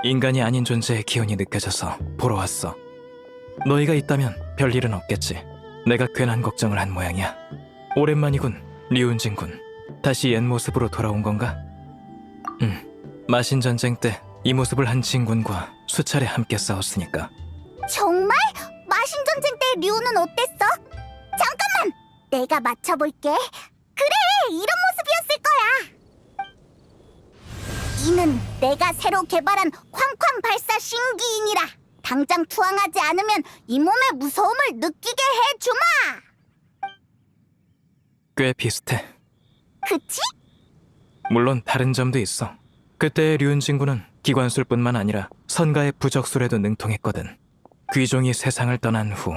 인간이 아닌 존재의 기운이 느껴져서 보러 왔어. 너희가 있다면 별일은 없겠지. 내가 괜한 걱정을 한 모양이야. 오랜만이군, 리운진군. 다시 옛 모습으로 돌아온 건가? 마신 전쟁 때 이 모습을 한 진군과 수차례 함께 싸웠으니까. 정말? 마신 전쟁 때 류는 어땠어? 잠깐만! 내가 맞춰볼게. 그래! 이런 모습이었을 거야! 이는 내가 새로 개발한 쾅쾅 발사 신기인이라! 당장 투항하지 않으면 이 몸의 무서움을 느끼게 해주마! 꽤 비슷해. 그치? 물론 다른 점도 있어. 그때의 류은진군은 기관술뿐만 아니라 선가의 부적술에도 능통했거든. 귀종이 세상을 떠난 후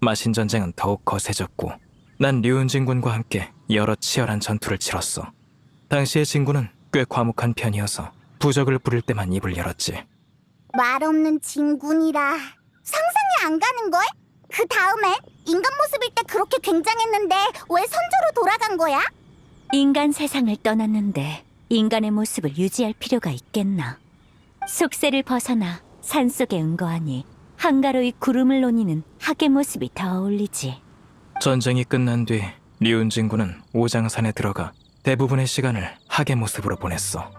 마신 전쟁은 더욱 거세졌고 난 류은진군과 함께 여러 치열한 전투를 치렀어. 당시의 진군은 꽤 과묵한 편이어서 부적을 부릴 때만 입을 열었지. 말 없는 진군이라 상상이 안 가는걸? 그 다음엔 인간 모습일 때 그렇게 굉장했는데 왜 선조로 돌아간 거야? 인간 세상을 떠났는데 인간의 모습을 유지할 필요가 있겠나. 속세를 벗어나 산속에 은거하니 한가로이 구름을 논이는 학의 모습이 더 어울리지. 전쟁이 끝난 뒤 류은진 군은 오장산에 들어가 대부분의 시간을 학의 모습으로 보냈어.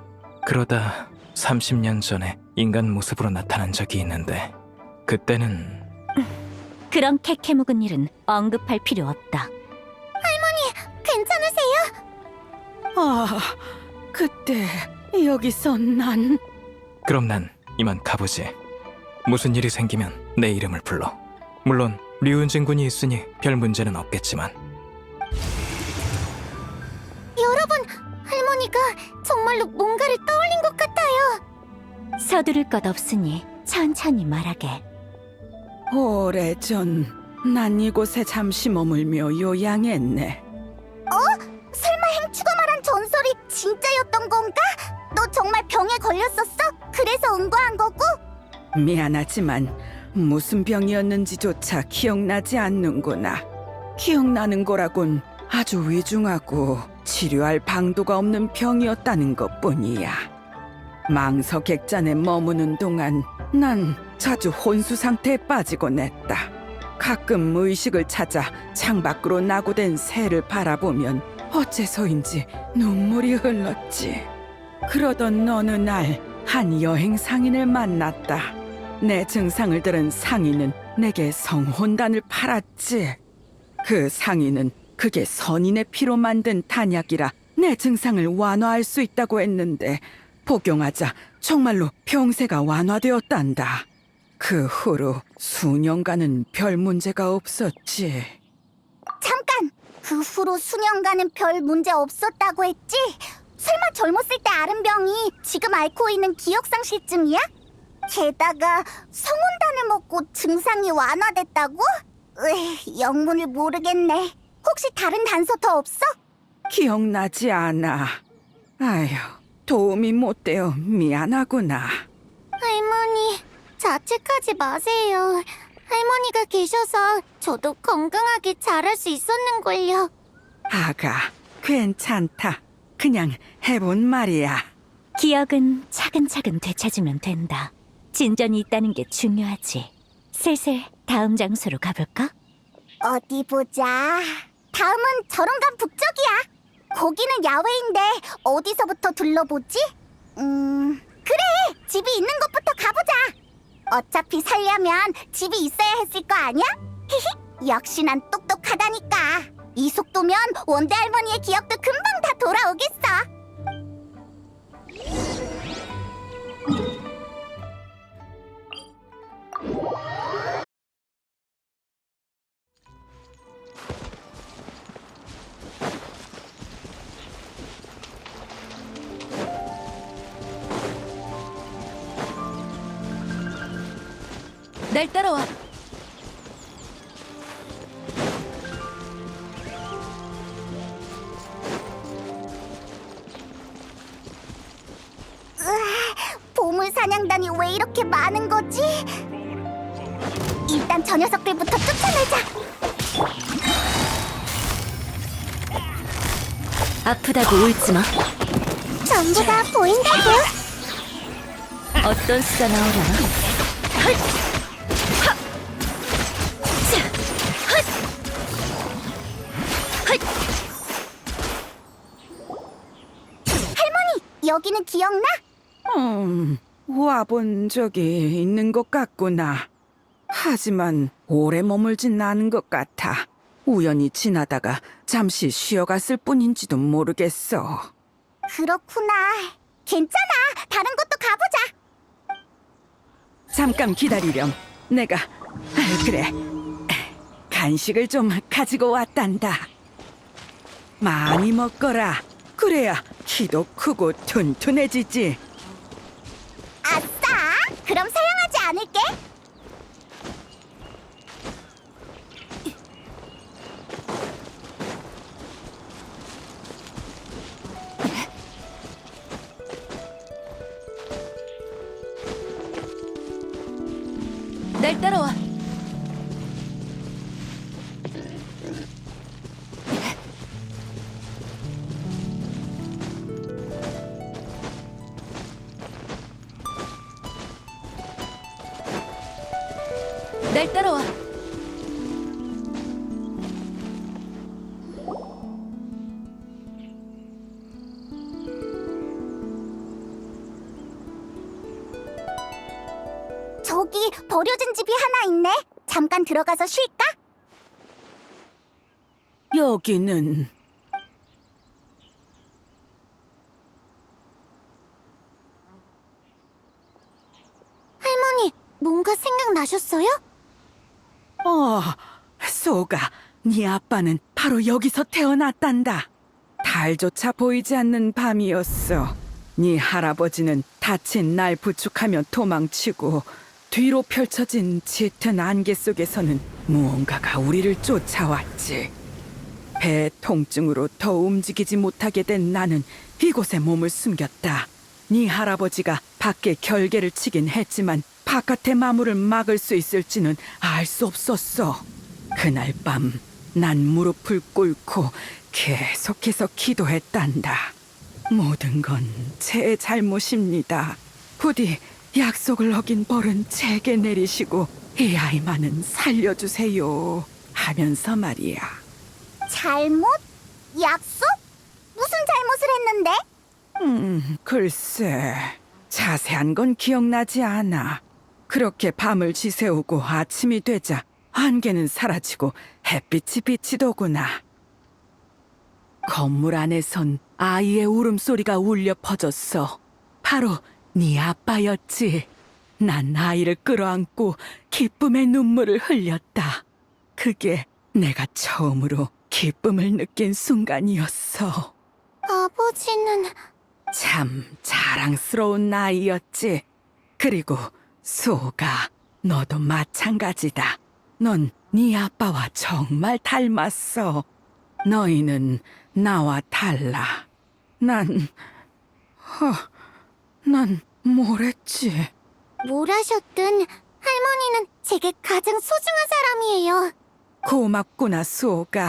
그러다 30년 전에 인간 모습으로 나타난 적이 있는데 그때는 그런 캐캐 묵은 일은 언급할 필요 없다. 괜찮으세요? 아, 그때 여기서 난 그럼 난 이만 가보지. 무슨 일이 생기면 내 이름을 불러. 물론 류은진 군이 있으니 별 문제는 없겠지만. 여러분, 할머니가 정말로 뭔가를 떠올린 것 같아요. 서두를 것 없으니 천천히 말하게. 오래전 난 이곳에 잠시 머물며 요양했네. 설마 행추가 말한 전설이 진짜였던 건가? 너 정말 병에 걸렸었어? 그래서 응고한 거고? 미안하지만 무슨 병이었는지조차 기억나지 않는구나. 기억나는 거라곤 아주 위중하고 치료할 방도가 없는 병이었다는 것뿐이야. 망석액잔에 머무는 동안 난 자주 혼수 상태에 빠지곤 했다. 가끔 의식을 찾아 창밖으로 나고된 새를 바라보면 어째서인지 눈물이 흘렀지. 그러던 어느 날 한 여행 상인을 만났다. 내 증상을 들은 상인은 내게 성혼단을 팔았지. 그 상인은 그게 선인의 피로 만든 단약이라 내 증상을 완화할 수 있다고 했는데 복용하자 정말로 병세가 완화되었단다. 그 후로 수년간은 별 문제가 없었지. 잠깐! 그 후로 수년간은 별 문제 없었다고 했지? 설마 젊었을 때 앓은 병이 지금 앓고 있는 기억상실증이야? 게다가 성혼단을 먹고 증상이 완화됐다고? 영문을 모르겠네. 혹시 다른 단서 더 없어? 기억나지 않아. 아휴, 도움이 못 되어 미안하구나. 할머니, 자책하지 마세요. 할머니가 계셔서 저도 건강하게 자랄 수 있었는걸요. 아가, 괜찮다. 그냥 해본 말이야. 기억은 차근차근 되찾으면 된다. 진전이 있다는 게 중요하지. 슬슬 다음 장소로 가볼까? 어디 보자. 다음은 저런간 북쪽이야. 거기는 야외인데 어디서부터 둘러보지? 그래! 집이 있는 곳부터 가보자. 어차피 살려면 집이 있어야 했을 거 아니야? 히히, 역시 난 똑똑하다니까. 이 속도면 원대 할머니의 기억도 금방 다 돌아오겠어. 날 따라와. 보물 사냥단이 왜 이렇게 많은 거지? 일단 저 녀석들부터 쫓아내자. 아프다고 울지 마. 전부 다 보인다고. 어떤 수가 나오려나? 여기는 기억나? 와본 적이 있는 것 같구나. 하지만 오래 머물진 않은 것 같아. 우연히 지나다가 잠시 쉬어갔을 뿐인지도 모르겠어. 그렇구나. 괜찮아. 다른 곳도 가보자. 잠깐 기다리렴. 내가 그래. 간식을 좀 가지고 왔단다. 많이 먹거라. 그래야 키도 크고 튼튼해지지. 아싸! 그럼 사양하지 않을게. 날 따라와. 날 따라와. 버려진 집이 하나 있네. 잠깐 들어가서 쉴까? 여기는 할머니, 뭔가 생각나셨어요? 소가, 네 아빠는 바로 여기서 태어났단다. 달조차 보이지 않는 밤이었어. 네 할아버지는 다친 날 부축하며 도망치고 뒤로 펼쳐진 짙은 안개 속에서는 무언가가 우리를 쫓아왔지. 배 통증으로 더 움직이지 못하게 된 나는 이곳에 몸을 숨겼다. 네 할아버지가 밖에 결계를 치긴 했지만 바깥의 마물을 막을 수 있을지는 알 수 없었어. 그날 밤 난 무릎을 꿇고 계속해서 기도했단다. 모든 건 제 잘못입니다. 부디 약속을 어긴 벌은 제게 내리시고 이 아이만은 살려주세요 하면서 말이야. 잘못? 약속? 무슨 잘못을 했는데? 글쎄, 자세한 건 기억나지 않아. 그렇게 밤을 지새우고 아침이 되자 안개는 사라지고 햇빛이 비치더구나. 건물 안에선 아이의 울음소리가 울려 퍼졌어. 바로 네 아빠였지. 난 아이를 끌어안고 기쁨의 눈물을 흘렸다. 그게 내가 처음으로 기쁨을 느낀 순간이었어. 아버지는... 참 자랑스러운 아이였지. 그리고 소가, 너도 마찬가지다. 넌 네 아빠와 정말 닮았어. 너희는 나와 달라. 난 뭘 했지? 뭘 하셨든 할머니는 제게 가장 소중한 사람이에요. 고맙구나, 수호가.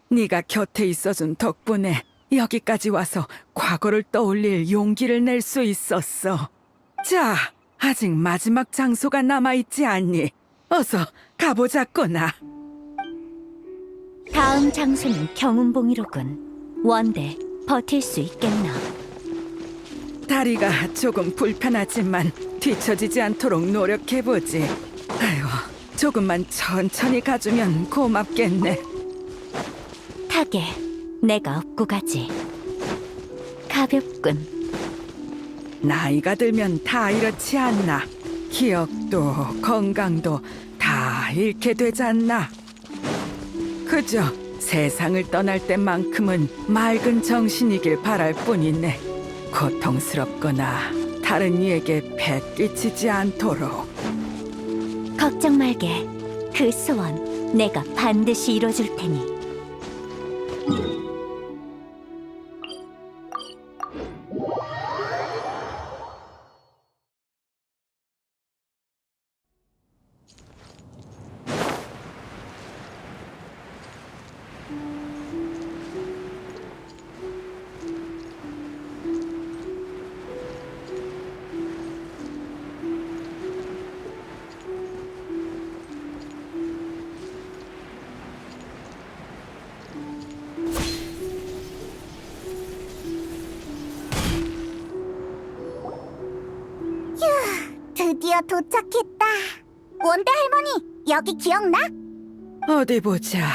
네가 곁에 있어준 덕분에 여기까지 와서 과거를 떠올릴 용기를 낼 수 있었어. 자, 아직 마지막 장소가 남아있지 않니? 어서 가보자꾸나. 다음 장소는 경운봉이로군. 원대 버틸 수 있겠나? 다리가 조금 불편하지만 뒤처지지 않도록 노력해보지. 아유, 조금만 천천히 가주면 고맙겠네. 타게 내가 업고 가지. 가볍군. 나이가 들면 다 이렇지 않나. 기억도 건강도 다 잃게 되잖나. 그저 세상을 떠날 때만큼은 맑은 정신이길 바랄 뿐이네. 고통스럽거나 다른 이에게 배 끼치지 않도록. 걱정 말게. 그 소원 내가 반드시 이뤄줄 테니. 드디어 도착했다. 원대 할머니, 여기 기억나? 어디 보자.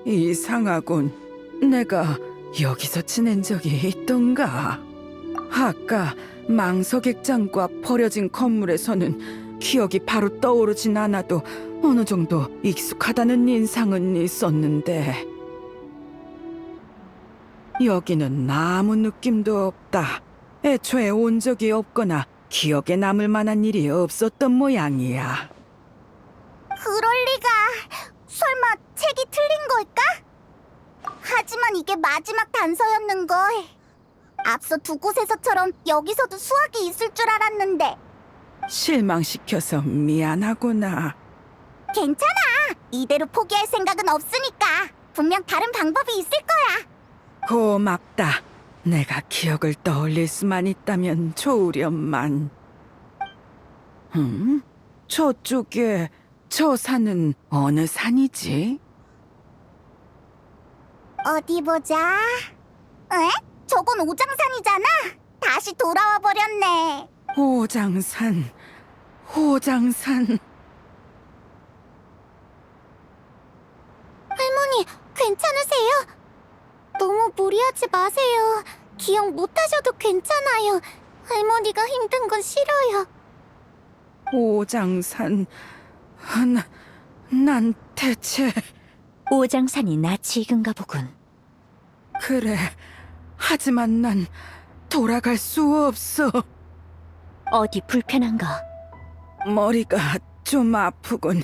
이상하군. 내가 여기서 지낸 적이 있던가? 아까 망석액장과 버려진 건물에서는 기억이 바로 떠오르진 않아도 어느 정도 익숙하다는 인상은 있었는데 여기는 아무 느낌도 없다. 애초에 온 적이 없거나 기억에 남을 만한 일이 없었던 모양이야. 그럴 리가. 설마 책이 틀린 걸까? 하지만 이게 마지막 단서였는걸. 앞서 두 곳에서처럼 여기서도 수학이 있을 줄 알았는데. 실망시켜서 미안하구나. 괜찮아. 이대로 포기할 생각은 없으니까. 분명 다른 방법이 있을 거야. 고맙다. 내가 기억을 떠올릴 수만 있다면 좋으련만. 저쪽에 저 산은 어느 산이지? 어디 보자. 에? 저건 오장산이잖아. 다시 돌아와 버렸네. 오장산, 오장산. 할머니, 괜찮으세요? 너무 무리하지 마세요. 기억 못하셔도 괜찮아요. 할머니가 힘든 건 싫어요. 오장산. 난 대체... 오장산이 낯이 익은가 보군. 그래. 하지만 난 돌아갈 수 없어. 어디 불편한가? 머리가 좀 아프군.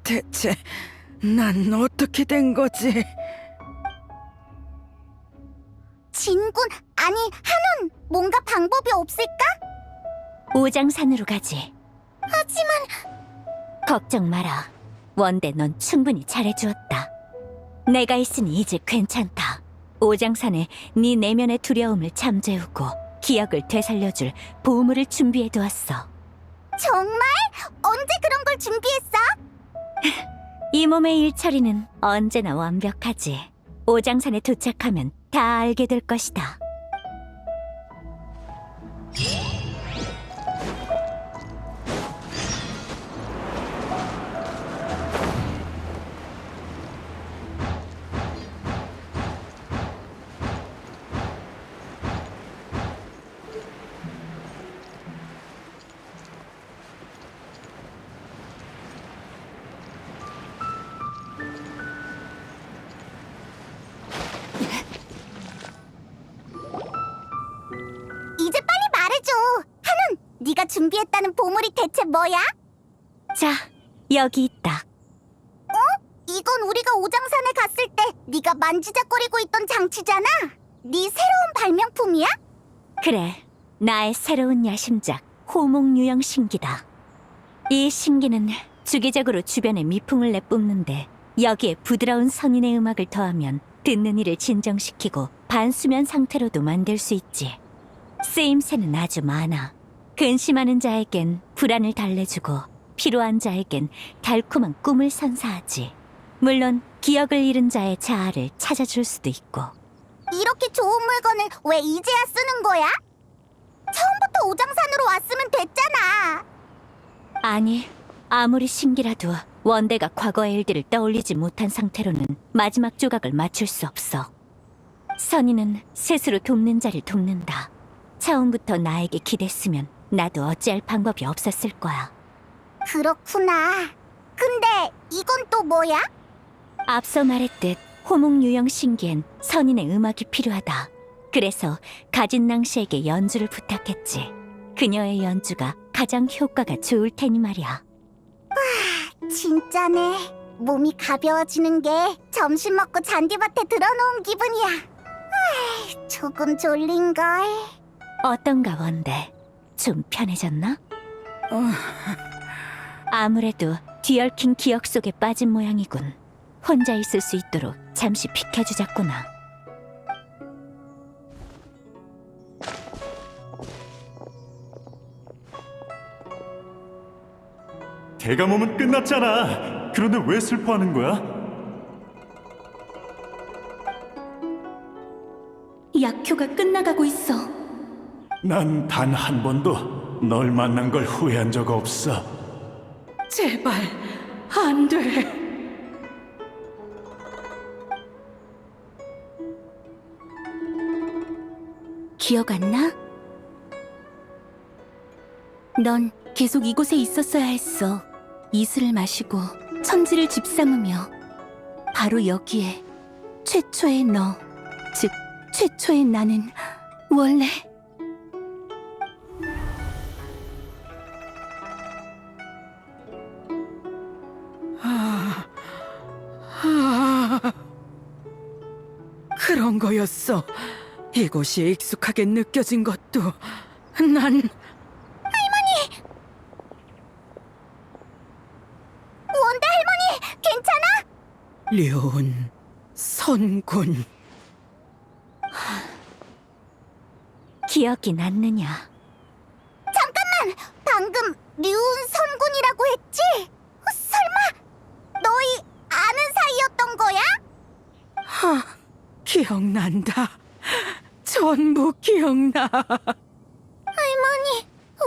대체 난 어떻게 된 거지? 진군, 아니 한운, 뭔가 방법이 없을까? 오장산으로 가지. 하지만 걱정 마라. 원대 넌 충분히 잘해주었다. 내가 있으니 이제 괜찮다. 오장산에 네 내면의 두려움을 잠재우고 기억을 되살려줄 보물을 준비해두었어. 정말? 언제 그런 걸 준비했어? 이 몸의 일처리는 언제나 완벽하지. 오장산에 도착하면 다 알게 될 것이다. 이제 빨리 말해줘. 한운, 네가 준비했다는 보물이 대체 뭐야? 자, 여기 있다. 이건 우리가 오장산에 갔을 때 네가 만지작거리고 있던 장치잖아. 네 새로운 발명품이야? 그래, 나의 새로운 야심작 호몽유형 신기다. 이 신기는 주기적으로 주변에 미풍을 내뿜는데 여기에 부드러운 선인의 음악을 더하면 듣는 이를 진정시키고 반수면 상태로도 만들 수 있지. 쓰임새는 아주 많아. 근심하는 자에겐 불안을 달래주고 피로한 자에겐 달콤한 꿈을 선사하지. 물론 기억을 잃은 자의 자아를 찾아줄 수도 있고. 이렇게 좋은 물건을 왜 이제야 쓰는 거야? 처음부터 오장산으로 왔으면 됐잖아. 아니, 아무리 신기라도 원대가 과거의 일들을 떠올리지 못한 상태로는 마지막 조각을 맞출 수 없어. 선인은 스스로 돕는 자를 돕는다. 처음부터 나에게 기댔으면 나도 어찌할 방법이 없었을 거야. 그렇구나. 근데 이건 또 뭐야? 앞서 말했듯 호몽유형 신기엔 선인의 음악이 필요하다. 그래서 가진 낭시에게 연주를 부탁했지. 그녀의 연주가 가장 효과가 좋을 테니 말이야. 진짜네. 몸이 가벼워지는 게 점심 먹고 잔디밭에 들어놓은 기분이야. 조금 졸린걸. 어떤가 원대? 좀 편해졌나? 아무래도 뒤얽힌 기억 속에 빠진 모양이군. 혼자 있을 수 있도록 잠시 비켜주자꾸나. 대감mom은 끝났잖아. 그런데 왜 슬퍼하는 거야? 약효가 끝나가고 있어. 난 단 한 번도 널 만난 걸 후회한 적 없어. 제발 안 돼. 기억 안 나? 넌 계속 이곳에 있었어야 했어. 이슬을 마시고 천지를 집삼으며 바로 여기에 최초의 너, 즉 최초의 나는 원래 그런 거였어. 이곳이 익숙하게 느껴진 것도 난 원대 할머니, 괜찮아? 류운 선군. 기억이 났느냐? 잠깐만! 방금 류운 선군이라고 했지? 설마 너희 아는 사이였던 거야? 기억난다. 전부 기억나.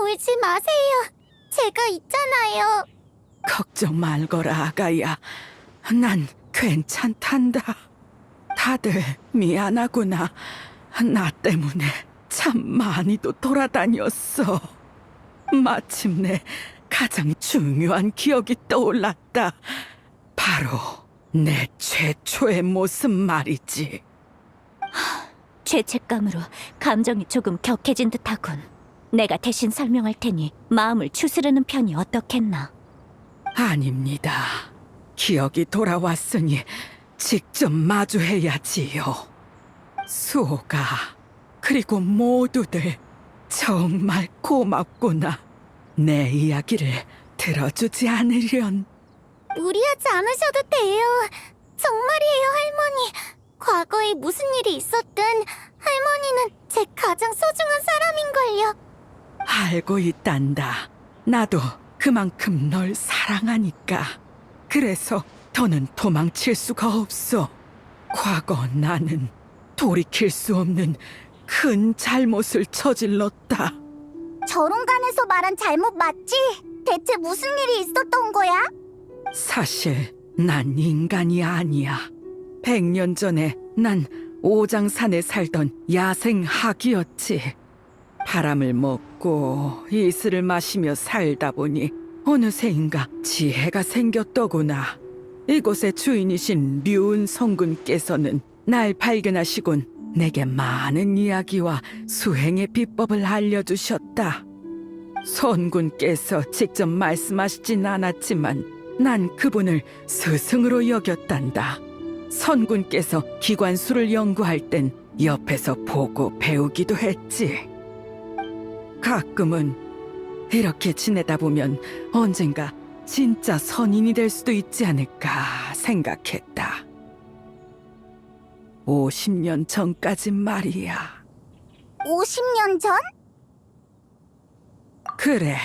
울지 마세요. 제가 있잖아요. 걱정 말거라, 아가야. 난 괜찮단다. 다들 미안하구나. 나 때문에 참 많이도 돌아다녔어. 마침내 가장 중요한 기억이 떠올랐다. 바로 내 최초의 모습 말이지. 죄책감으로 감정이 조금 격해진 듯하군. 내가 대신 설명할 테니 마음을 추스르는 편이 어떻겠나. 아닙니다. 기억이 돌아왔으니 직접 마주해야지요. 수호가, 그리고 모두들 정말 고맙구나. 내 이야기를 들어주지 않으련. 무리하지 않으셔도 돼요. 정말이에요, 할머니. 과거에 무슨 일이 있었든 할머니는 제 가장 소중한 사람인걸요. 알고 있단다. 나도 그만큼 널 사랑하니까. 그래서 더는 도망칠 수가 없어. 과거 나는 돌이킬 수 없는 큰 잘못을 저질렀다. 저론간에서 말한 잘못 맞지? 대체 무슨 일이 있었던 거야? 사실 난 인간이 아니야. 100년 전에 난 오장산에 살던 야생 학이었지. 바람을 먹고 이슬을 마시며 살다 보니 어느새인가 지혜가 생겼더구나. 이곳의 주인이신 류은 성군께서는 날 발견하시곤 내게 많은 이야기와 수행의 비법을 알려주셨다. 선군께서 직접 말씀하시진 않았지만 난 그분을 스승으로 여겼단다. 선군께서 기관수를 연구할 땐 옆에서 보고 배우기도 했지. 가끔은 이렇게 지내다 보면 언젠가 진짜 선인이 될 수도 있지 않을까 생각했다. 50년 전까진 말이야. 50년 전? 그래,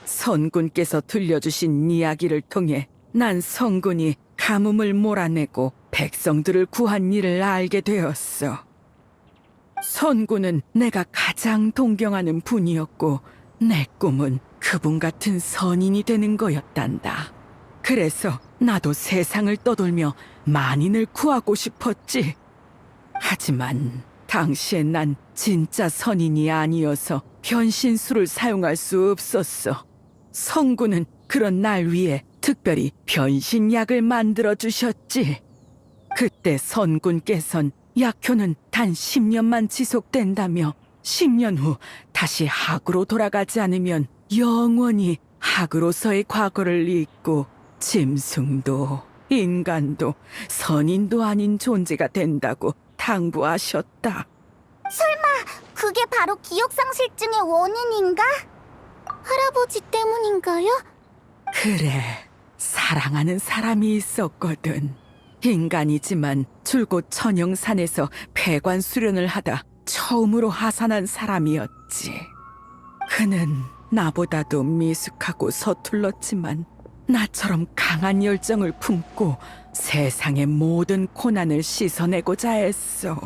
선군께서 들려주신 이야기를 통해 난 성군이 가뭄을 몰아내고 백성들을 구한 일을 알게 되었어. 선군은 내가 가장 동경하는 분이었고 내 꿈은 그분 같은 선인이 되는 거였단다. 그래서 나도 세상을 떠돌며 만인을 구하고 싶었지. 하지만 당시에 난 진짜 선인이 아니어서 변신술을 사용할 수 없었어. 성군은 그런 날 위해 특별히 변신약을 만들어 주셨지. 그때 선군께선 약효는 단 10년만 지속된다며 10년 후 다시 학으로 돌아가지 않으면 영원히 학으로서의 과거를 잊고 짐승도 인간도 선인도 아닌 존재가 된다고 당부하셨다. 그게 바로 기억상실증의 원인인가? 할아버지 때문인가요? 그래, 사랑하는 사람이 있었거든. 인간이지만 줄곧 천영산에서 폐관 수련을 하다 처음으로 하산한 사람이었지. 그는 나보다도 미숙하고 서툴렀지만 나처럼 강한 열정을 품고 세상의 모든 고난을 씻어내고자 했어.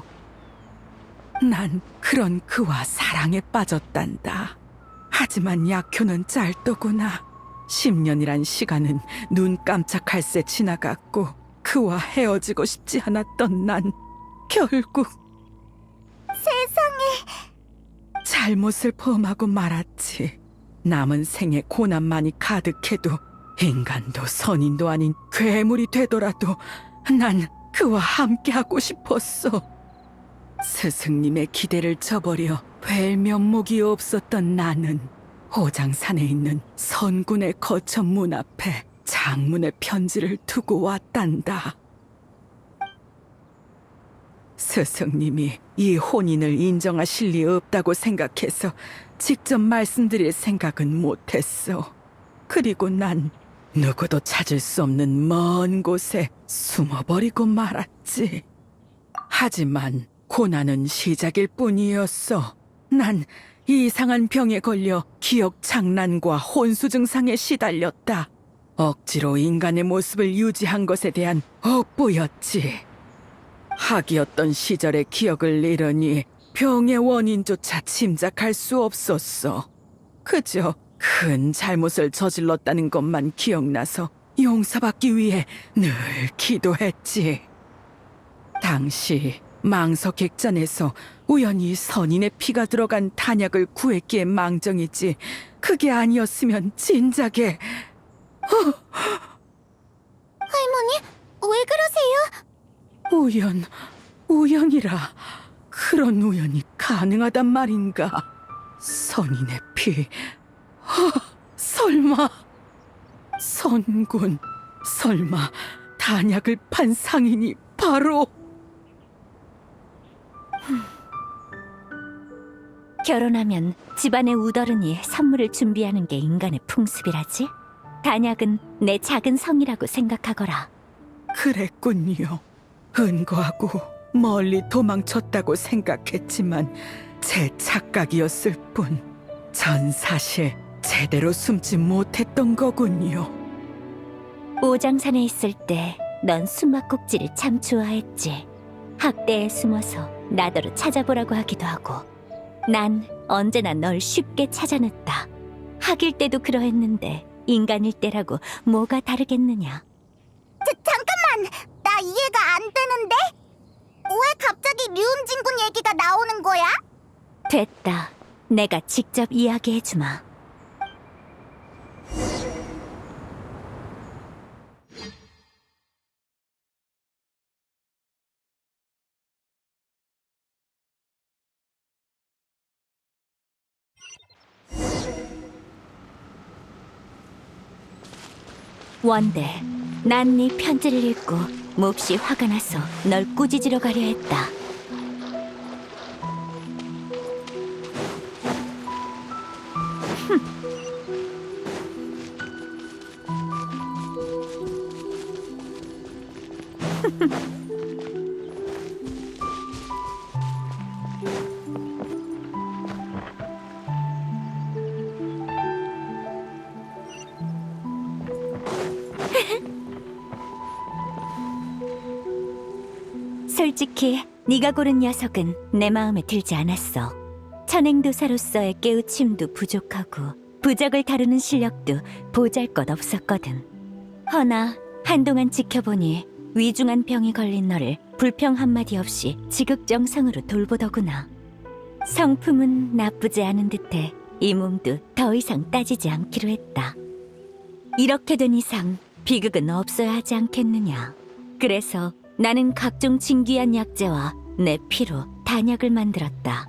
난 그런 그와 사랑에 빠졌단다. 하지만 약효는 짧더구나. 10년이란 시간은 눈 깜짝할 새 지나갔고 그와 헤어지고 싶지 않았던 난 결국 세상에. 잘못을 범하고 말았지. 남은 생에 고난만이 가득해도 인간도 선인도 아닌 괴물이 되더라도 난 그와 함께하고 싶었어. 스승님의 기대를 저버려 뵐 면목이 없었던 나는 호장산에 있는 선군의 거처 문 앞에 장문의 편지를 두고 왔단다. 스승님이 이 혼인을 인정하실 리 없다고 생각해서 직접 말씀드릴 생각은 못했어. 그리고 난 누구도 찾을 수 없는 먼 곳에 숨어버리고 말았지. 하지만 고난은 시작일 뿐이었어. 난 이상한 병에 걸려 기억 장난과 혼수 증상에 시달렸다. 억지로 인간의 모습을 유지한 것에 대한 업보였지. 학이었던 시절의 기억을 잃으니 병의 원인조차 짐작할 수 없었어. 그저 큰 잘못을 저질렀다는 것만 기억나서 용서받기 위해 늘 기도했지. 당시 망석객잔에서 우연히 선인의 피가 들어간 단약을 구했기에 망정이지, 그게 아니었으면 진작에... 할머니, 왜 그러세요? 우연이라. 그런 우연이 가능하단 말인가? 선인의 피... 설마... 선군... 설마 단약을 판 상인이 바로... 결혼하면 집안의 우더른이 선물을 준비하는 게 인간의 풍습이라지? 단약은 내 작은 성이라고 생각하거라. 그랬군요. 은거하고 멀리 도망쳤다고 생각했지만 제 착각이었을 뿐. 전 사실 제대로 숨지 못했던 거군요. 오장산에 있을 때 넌 수막꼭지를 참 좋아했지. 학대에 숨어서 나더러 찾아보라고 하기도 하고. 난 언제나 널 쉽게 찾아냈다. 학일 때도 그러했는데 인간일 때라고 뭐가 다르겠느냐. 잠깐만! 나 이해가 안 되는데? 왜 갑자기 류은진군 얘기가 나오는 거야? 됐다. 내가 직접 이야기해주마. 원대, 난 네 편지를 읽고 몹시 화가 나서 널 꾸짖으러 가려 했다. 솔직히 네가 고른 녀석은 내 마음에 들지 않았어. 천행도사로서의 깨우침도 부족하고 부적을 다루는 실력도 보잘것없었거든. 허나 한동안 지켜보니 위중한 병이 걸린 너를 불평 한마디 없이 지극정성으로 돌보더구나. 성품은 나쁘지 않은 듯해 이 몸도 더 이상 따지지 않기로 했다. 이렇게 된 이상 비극은 없어야 하지 않겠느냐. 그래서 나는 각종 진귀한 약재와 내 피로 단약을 만들었다.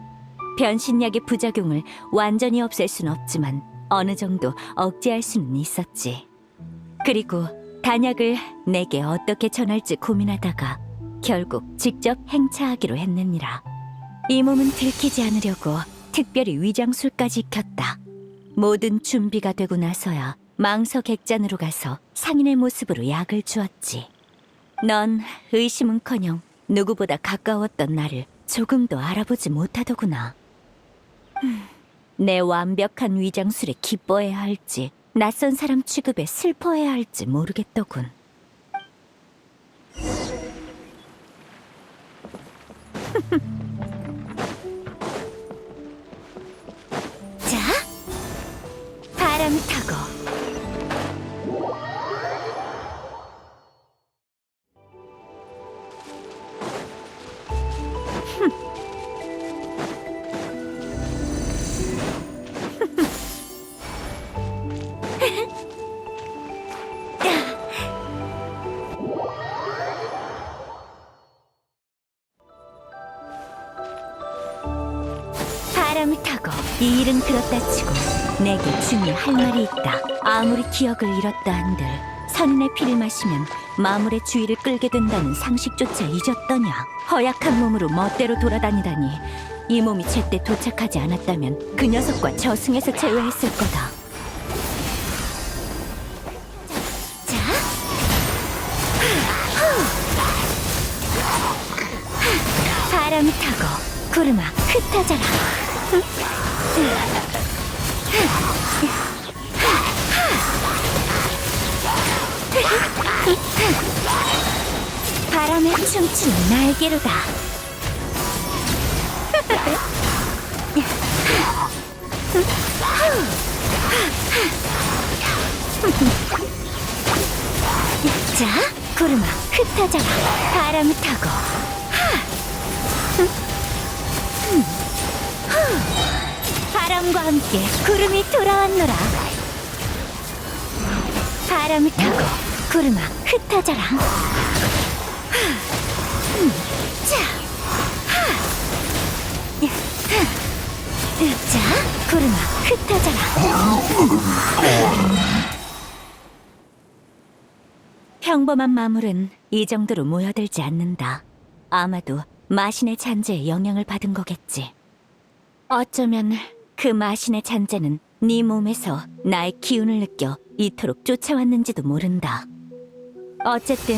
변신약의 부작용을 완전히 없앨 순 없지만 어느 정도 억제할 수는 있었지. 그리고 단약을 내게 어떻게 전할지 고민하다가 결국 직접 행차하기로 했느니라. 이 몸은 들키지 않으려고 특별히 위장술까지 익혔다. 모든 준비가 되고 나서야 망서객잔으로 가서 상인의 모습으로 약을 주었지. 넌 의심은커녕 누구보다 가까웠던 나를 조금도 알아보지 못하더구나. 내 완벽한 위장술에 기뻐해야 할지 낯선 사람 취급에 슬퍼해야 할지 모르겠더군. 자, 바람 타고 바람을 타고. 이 일은 그렇다 치고 내게 중요할 말이 있다. 아무리 기억을 잃었다 한들 선인의 피를 마시면 마물의 주의를 끌게 된다는 상식조차 잊었더냐. 허약한 몸으로 멋대로 돌아다니다니. 이 몸이 제때 도착하지 않았다면 그 녀석과 저승에서 제외했을 거다. 자, 바람을 타고 구름아 흩어져라. 바람에 춤추는 날개로다. 자, 구름아, 흩어져라. 바람을 타고. 바람과 함께 구름이 돌아왔노라. 바람을 타고 구름아, 흩어져라. 자, 구름아, 흩어져라. 평범한 마물은 이 정도로 모여들지 않는다. 아마도 마신의 잔재에 영향을 받은 거겠지. 어쩌면 그 마신의 잔재는 네 몸에서 나의 기운을 느껴 이토록 쫓아왔는지도 모른다. 어쨌든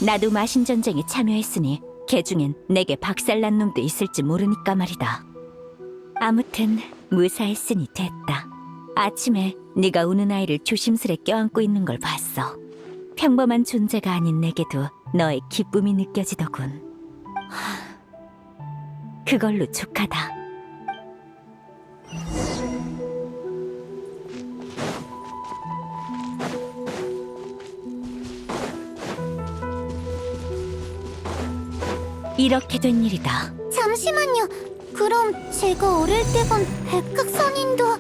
나도 마신 전쟁에 참여했으니 걔 중엔 내게 박살난 놈도 있을지 모르니까 말이다. 아무튼 무사했으니 됐다. 아침에 네가 우는 아이를 조심스레 껴안고 있는 걸 봤어. 평범한 존재가 아닌 내게도 너의 기쁨이 느껴지더군. 그걸로 족하다. 이렇게 된 일이다. 잠시만요. 그럼 제가 어릴 때 본 백학선인도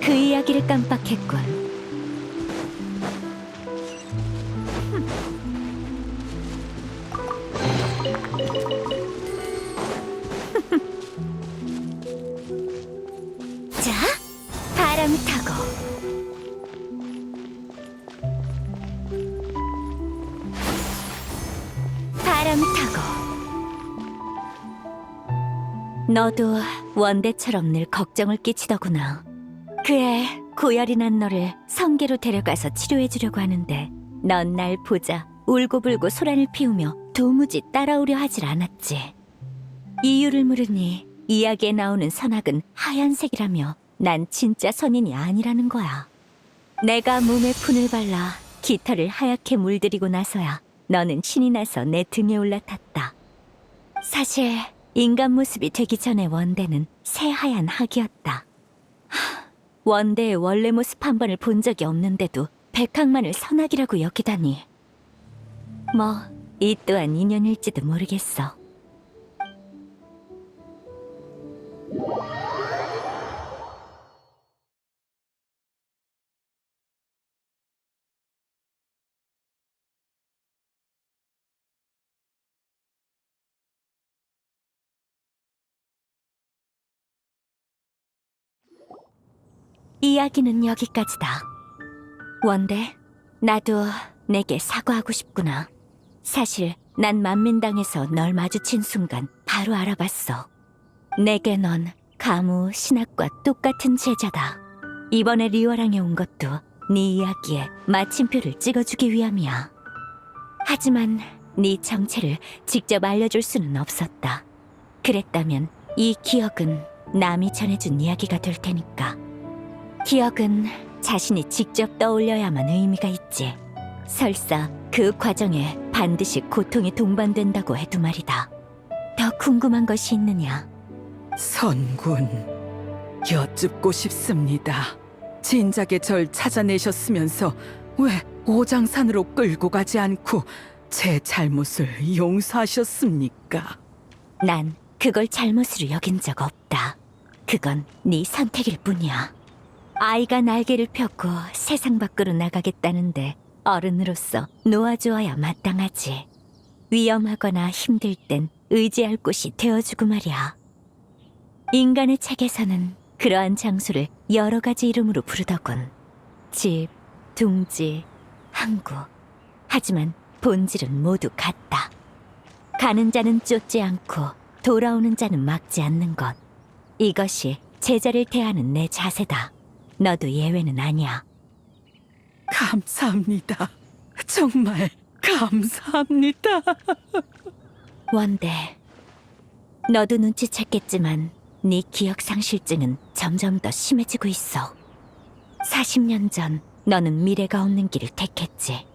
그 이야기를 깜빡했군. 자, 바람을 타고. 바람을 타고. 너도 원대처럼 늘 걱정을 끼치더구나. 그래, 고열이 난 너를 성계로 데려가서 치료해주려고 하는데 넌 날 보자 울고불고 소란을 피우며 도무지 따라오려 하질 않았지. 이유를 물으니 이야기에 나오는 선악은 하얀색이라며 난 진짜 선인이 아니라는 거야. 내가 몸에 푼을 발라 깃털을 하얗게 물들이고 나서야 너는 신이 나서 내 등에 올라탔다. 사실 인간 모습이 되기 전에 원대는 새하얀 학이었다. 원대의 원래 모습 한 번을 본 적이 없는데도 백학만을 선악이라고 여기다니. 뭐, 이 또한 인연일지도 모르겠어. 이야기는 여기까지다. 원대, 나도 내게 사과하고 싶구나. 사실 난 만민당에서 널 마주친 순간 바로 알아봤어. 내게 넌 가무 신학과 똑같은 제자다. 이번에 리워랑에 온 것도 네 이야기에 마침표를 찍어주기 위함이야. 하지만 네 정체를 직접 알려줄 수는 없었다. 그랬다면 이 기억은 남이 전해준 이야기가 될 테니까. 기억은 자신이 직접 떠올려야만 의미가 있지. 설사 그 과정에 반드시 고통이 동반된다고 해도 말이다. 더 궁금한 것이 있느냐? 선군, 여쭙고 싶습니다. 진작에 절 찾아내셨으면서 왜 오장산으로 끌고 가지 않고 제 잘못을 용서하셨습니까? 난 그걸 잘못으로 여긴 적 없다. 그건 네 선택일 뿐이야. 아이가 날개를 펴고 세상 밖으로 나가겠다는데 어른으로서 놓아주어야 마땅하지. 위험하거나 힘들 땐 의지할 곳이 되어주고 말이야. 인간의 책에서는 그러한 장소를 여러 가지 이름으로 부르더군. 집, 둥지, 항구. 하지만 본질은 모두 같다. 가는 자는 쫓지 않고 돌아오는 자는 막지 않는 것. 이것이 제자를 대하는 내 자세다. 너도 예외는 아니야. 감사합니다. 정말 감사합니다. 원대, 너도 눈치챘겠지만 네 기억 상실증은 점점 더 심해지고 있어. 40년 전 너는 미래가 없는 길을 택했지.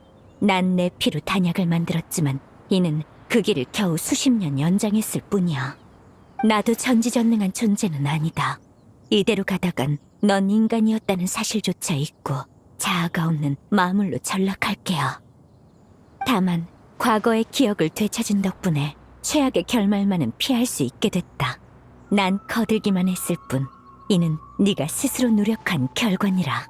난 내 피로 단약을 만들었지만 이는 그 길을 겨우 수십 년 연장했을 뿐이야. 나도 전지전능한 존재는 아니다. 이대로 가다간 넌 인간이었다는 사실조차 잊고 자아가 없는 마물로 전락할게요. 다만 과거의 기억을 되찾은 덕분에 최악의 결말만은 피할 수 있게 됐다. 난 거들기만 했을 뿐 이는 네가 스스로 노력한 결과니라.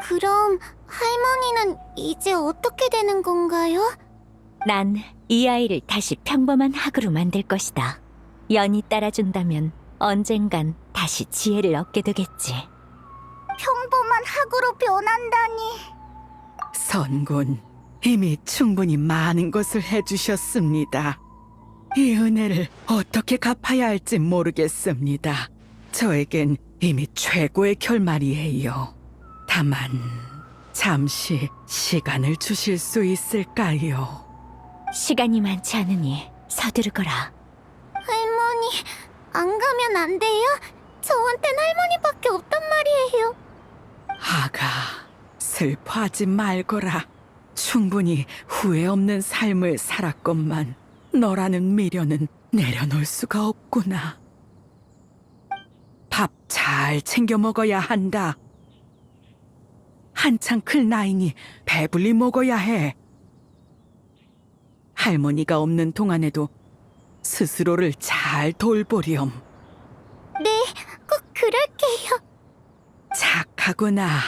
그럼 할머니는 이제 어떻게 되는 건가요? 난 이 아이를 다시 평범한 학으로 만들 것이다. 연이 따라준다면 언젠간 다시 지혜를 얻게 되겠지. 평범한 학으로 변한다니. 선군, 이미 충분히 많은 것을 해주셨습니다. 이 은혜를 어떻게 갚아야 할지 모르겠습니다. 저에겐 이미 최고의 결말이에요. 다만 잠시 시간을 주실 수 있을까요? 시간이 많지 않으니 서두르거라. 할머니, 안 가면 안 돼요? 저한텐 할머니밖에 없단 말이에요. 아가, 슬퍼하지 말거라. 충분히 후회 없는 삶을 살았건만 너라는 미련은 내려놓을 수가 없구나. 밥 잘 챙겨 먹어야 한다. 한창 클 나이니 배불리 먹어야 해. 할머니가 없는 동안에도 스스로를 잘 돌보렴. 네, 꼭 그럴게요. 착하구나.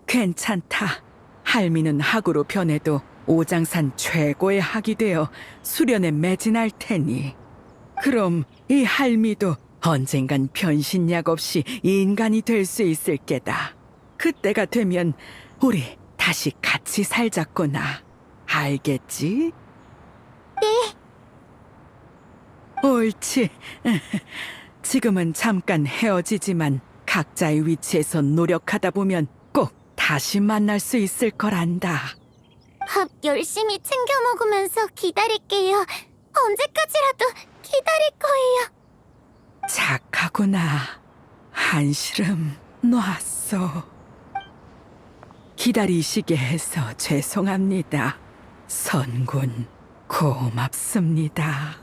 괜찮다. 할미는 학으로 변해도 오장산 최고의 학이 되어 수련에 매진할 테니. 그럼 이 할미도 언젠간 변신약 없이 인간이 될 수 있을 게다. 그때가 되면 우리 다시 같이 살자꾸나. 알겠지? 네. 옳지. 지금은 잠깐 헤어지지만 각자의 위치에서 노력하다 보면 꼭 다시 만날 수 있을 거란다. 밥 열심히 챙겨 먹으면서 기다릴게요. 언제까지라도 기다릴 거예요. 착하구나. 한시름 놨어. 기다리시게 해서 죄송합니다. 선군, 고맙습니다.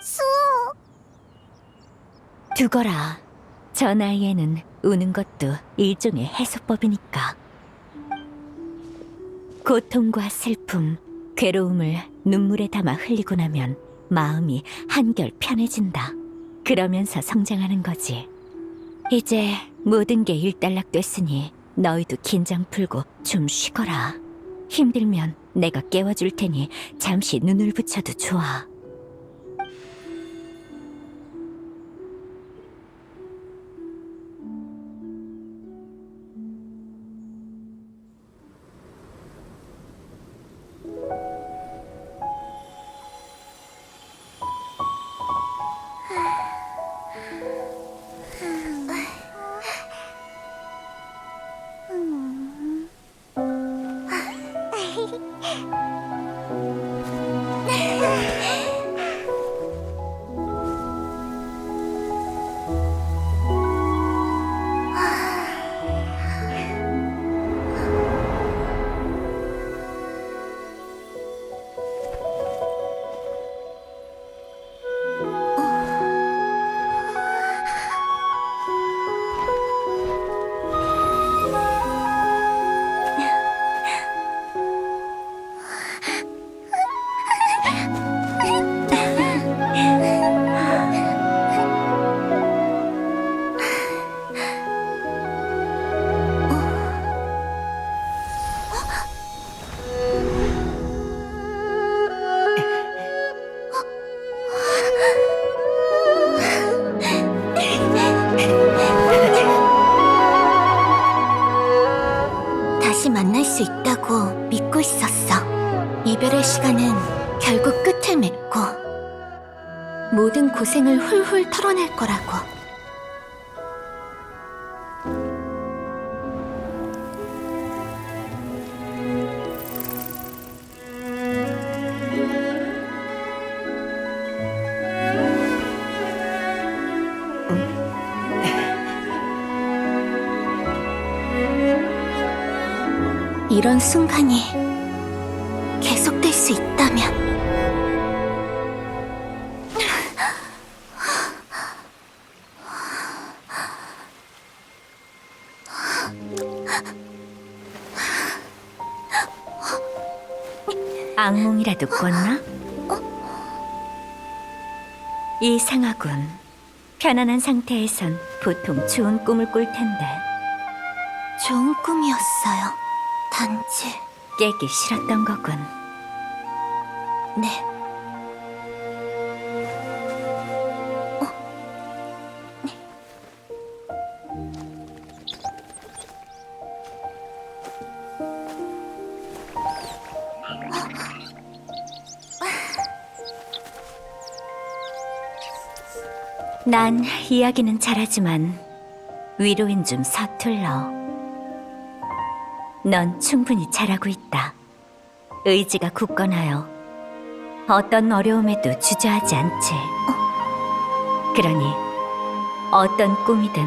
수호, 두거라. 저 나이에는 우는 것도 일종의 해소법이니까. 고통과 슬픔, 괴로움을 눈물에 담아 흘리고 나면 마음이 한결 편해진다. 그러면서 성장하는 거지. 이제 모든 게 일단락됐으니 너희도 긴장 풀고 좀 쉬거라. 힘들면 내가 깨워줄 테니 잠시 눈을 붙여도 좋아. 다시 만날 수 있다고 믿고 있었어. 이별의 시간은 결국 끝을 맺고 모든 고생을 훌훌 털어낼 거라고. 이런 순간이 계속될 수 있다면 악몽이라도 꿨나? 이상하군. 편안한 상태에선 보통 좋은 꿈을 꿀 텐데 좋은 꿈이었어요. 단지 깨기 싫었던 거군. 네. 난 이야기는 잘하지만 위로엔 좀 서툴러. 넌 충분히 잘하고 있다. 의지가 굳건하여 어떤 어려움에도 주저하지 않지. 그러니 어떤 꿈이든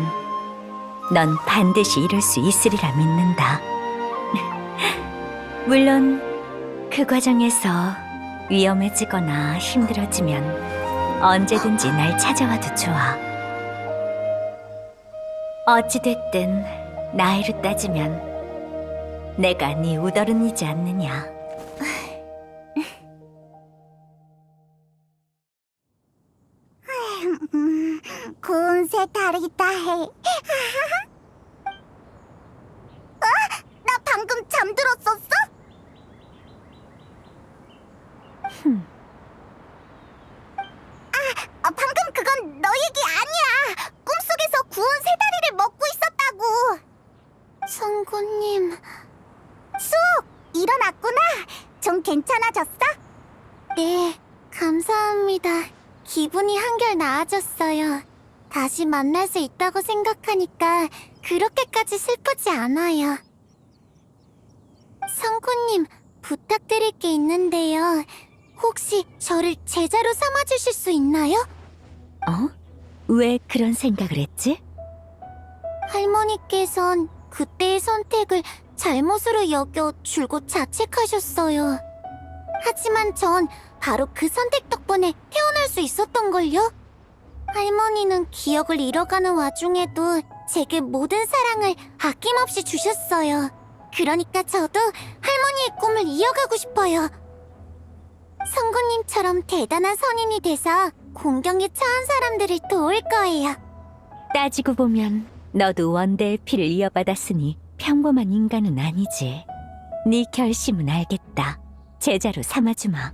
넌 반드시 이룰 수 있으리라 믿는다. 물론 그 과정에서 위험해지거나 힘들어지면 언제든지 날 찾아와도 좋아. 어찌됐든 나이로 따지면 내가 네 우더른이지 않느냐. 고운 새 다리다 해. 나 방금 잠들었었어? 방금 그건 너 얘기 아니야. 꿈속에서 구운 새 다리를 먹고 있었다고. 성구님, 쑥 일어났구나. 좀 괜찮아졌어? 네, 감사합니다. 기분이 한결 나아졌어요. 다시 만날 수 있다고 생각하니까 그렇게까지 슬프지 않아요. 성구님, 부탁드릴 게 있는데요. 혹시 저를 제자로 삼아주실 수 있나요? 왜 그런 생각을 했지? 할머니께선 그때의 선택을 잘못으로 여겨 줄곧 자책하셨어요. 하지만 전 바로 그 선택 덕분에 태어날 수 있었던걸요? 할머니는 기억을 잃어가는 와중에도 제게 모든 사랑을 아낌없이 주셨어요. 그러니까 저도 할머니의 꿈을 이어가고 싶어요. 성구님처럼 대단한 선인이 돼서 공경에 처한 사람들을 도울 거예요. 따지고 보면 너도 원대의 피를 이어받았으니 평범한 인간은 아니지. 네 결심은 알겠다. 제자로 삼아주마.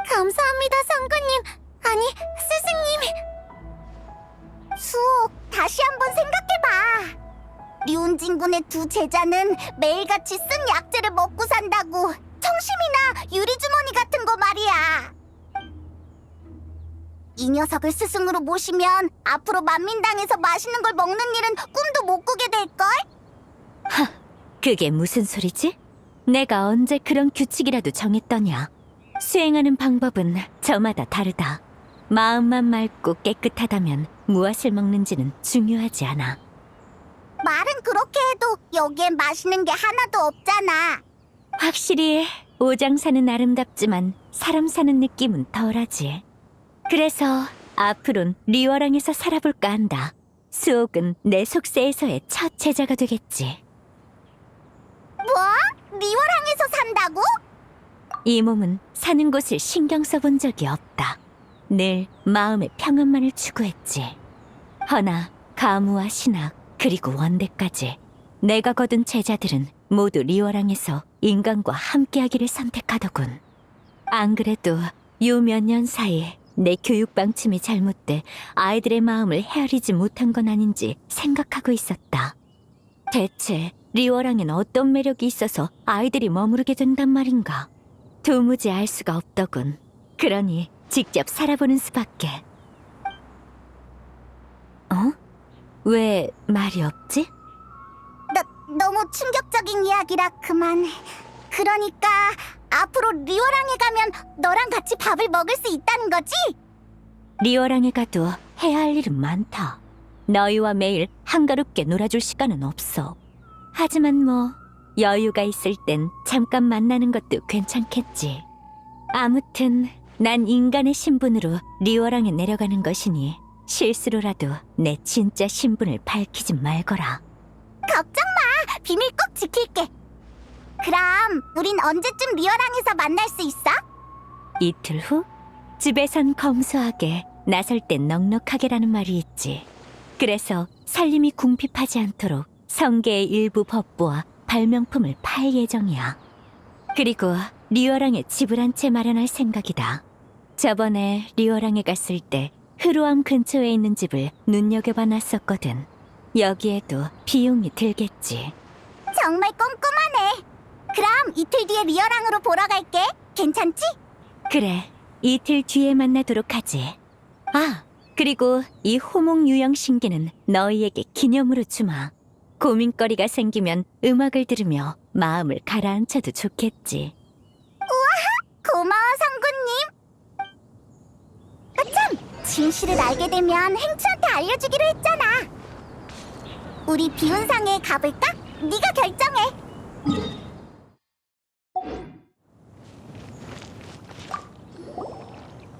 감사합니다, 성구님. 아니, 스승님. 수옥, 다시 한번 생각해봐. 류은진군의 두 제자는 매일같이 쓴 약재를 먹고 산다고. 청심이나 유리주머니 같은 거 말이야. 이 녀석을 스승으로 모시면 앞으로 만민당에서 맛있는 걸 먹는 일은 꿈도 못 꾸게 될걸? 그게 무슨 소리지? 내가 언제 그런 규칙이라도 정했더냐? 수행하는 방법은 저마다 다르다. 마음만 맑고 깨끗하다면 무엇을 먹는지는 중요하지 않아. 말은 그렇게 해도 여기엔 맛있는 게 하나도 없잖아. 확실히 오장 사는 아름답지만 사람 사는 느낌은 덜하지. 그래서 앞으론 리워랑에서 살아볼까 한다. 수옥은 내 속세에서의 첫 제자가 되겠지. 뭐? 리워랑에서 산다고? 이 몸은 사는 곳을 신경 써본 적이 없다. 늘 마음의 평안만을 추구했지. 허나 가무와 신학 그리고 원대까지 내가 거둔 제자들은 모두 리워랑에서 인간과 함께하기를 선택하더군. 안 그래도 요 몇 년 사이 내 교육 방침이 잘못돼 아이들의 마음을 헤아리지 못한 건 아닌지 생각하고 있었다. 대체 리워랑엔 어떤 매력이 있어서 아이들이 머무르게 된단 말인가? 도무지 알 수가 없더군. 그러니 직접 살아보는 수밖에. 어? 왜 말이 없지? 너무 충격적인 이야기라 그만. 그러니까 앞으로 리오랑에 가면 너랑 같이 밥을 먹을 수 있다는 거지? 리워랑에 가도 해야 할 일은 많다. 너희와 매일 한가롭게 놀아줄 시간은 없어. 하지만 뭐 여유가 있을 땐 잠깐 만나는 것도 괜찮겠지. 아무튼 난 인간의 신분으로 리워랑에 내려가는 것이니 실수로라도 내 진짜 신분을 밝히지 말거라. 걱정 마. 비밀 꼭 지킬게. 그럼 우린 언제쯤 리오랑에서 만날 수 있어? 이틀 후 집에선 검소하게 나설 땐 넉넉하게라는 말이 있지. 그래서 살림이 궁핍하지 않도록 성계의 일부 법보와 발명품을 팔 예정이야. 그리고 리워랑에 집을 한 채 마련할 생각이다. 저번에 리워랑에 갔을 때 흐루암 근처에 있는 집을 눈여겨봐 놨었거든. 여기에도 비용이 들겠지. 정말 꼼꼼하네. 그럼 이틀 뒤에 리오랑으로 보러 갈게. 괜찮지? 그래, 이틀 뒤에 만나도록 하지. 아, 그리고 이 호목 유형 신기는 너희에게 기념으로 주마. 고민거리가 생기면 음악을 들으며 마음을 가라앉혀도 좋겠지. 고마워, 성구님. 아참, 진실을 알게 되면 행추한테 알려주기로 했잖아. 우리 비운상에 가볼까? 네가 결정해.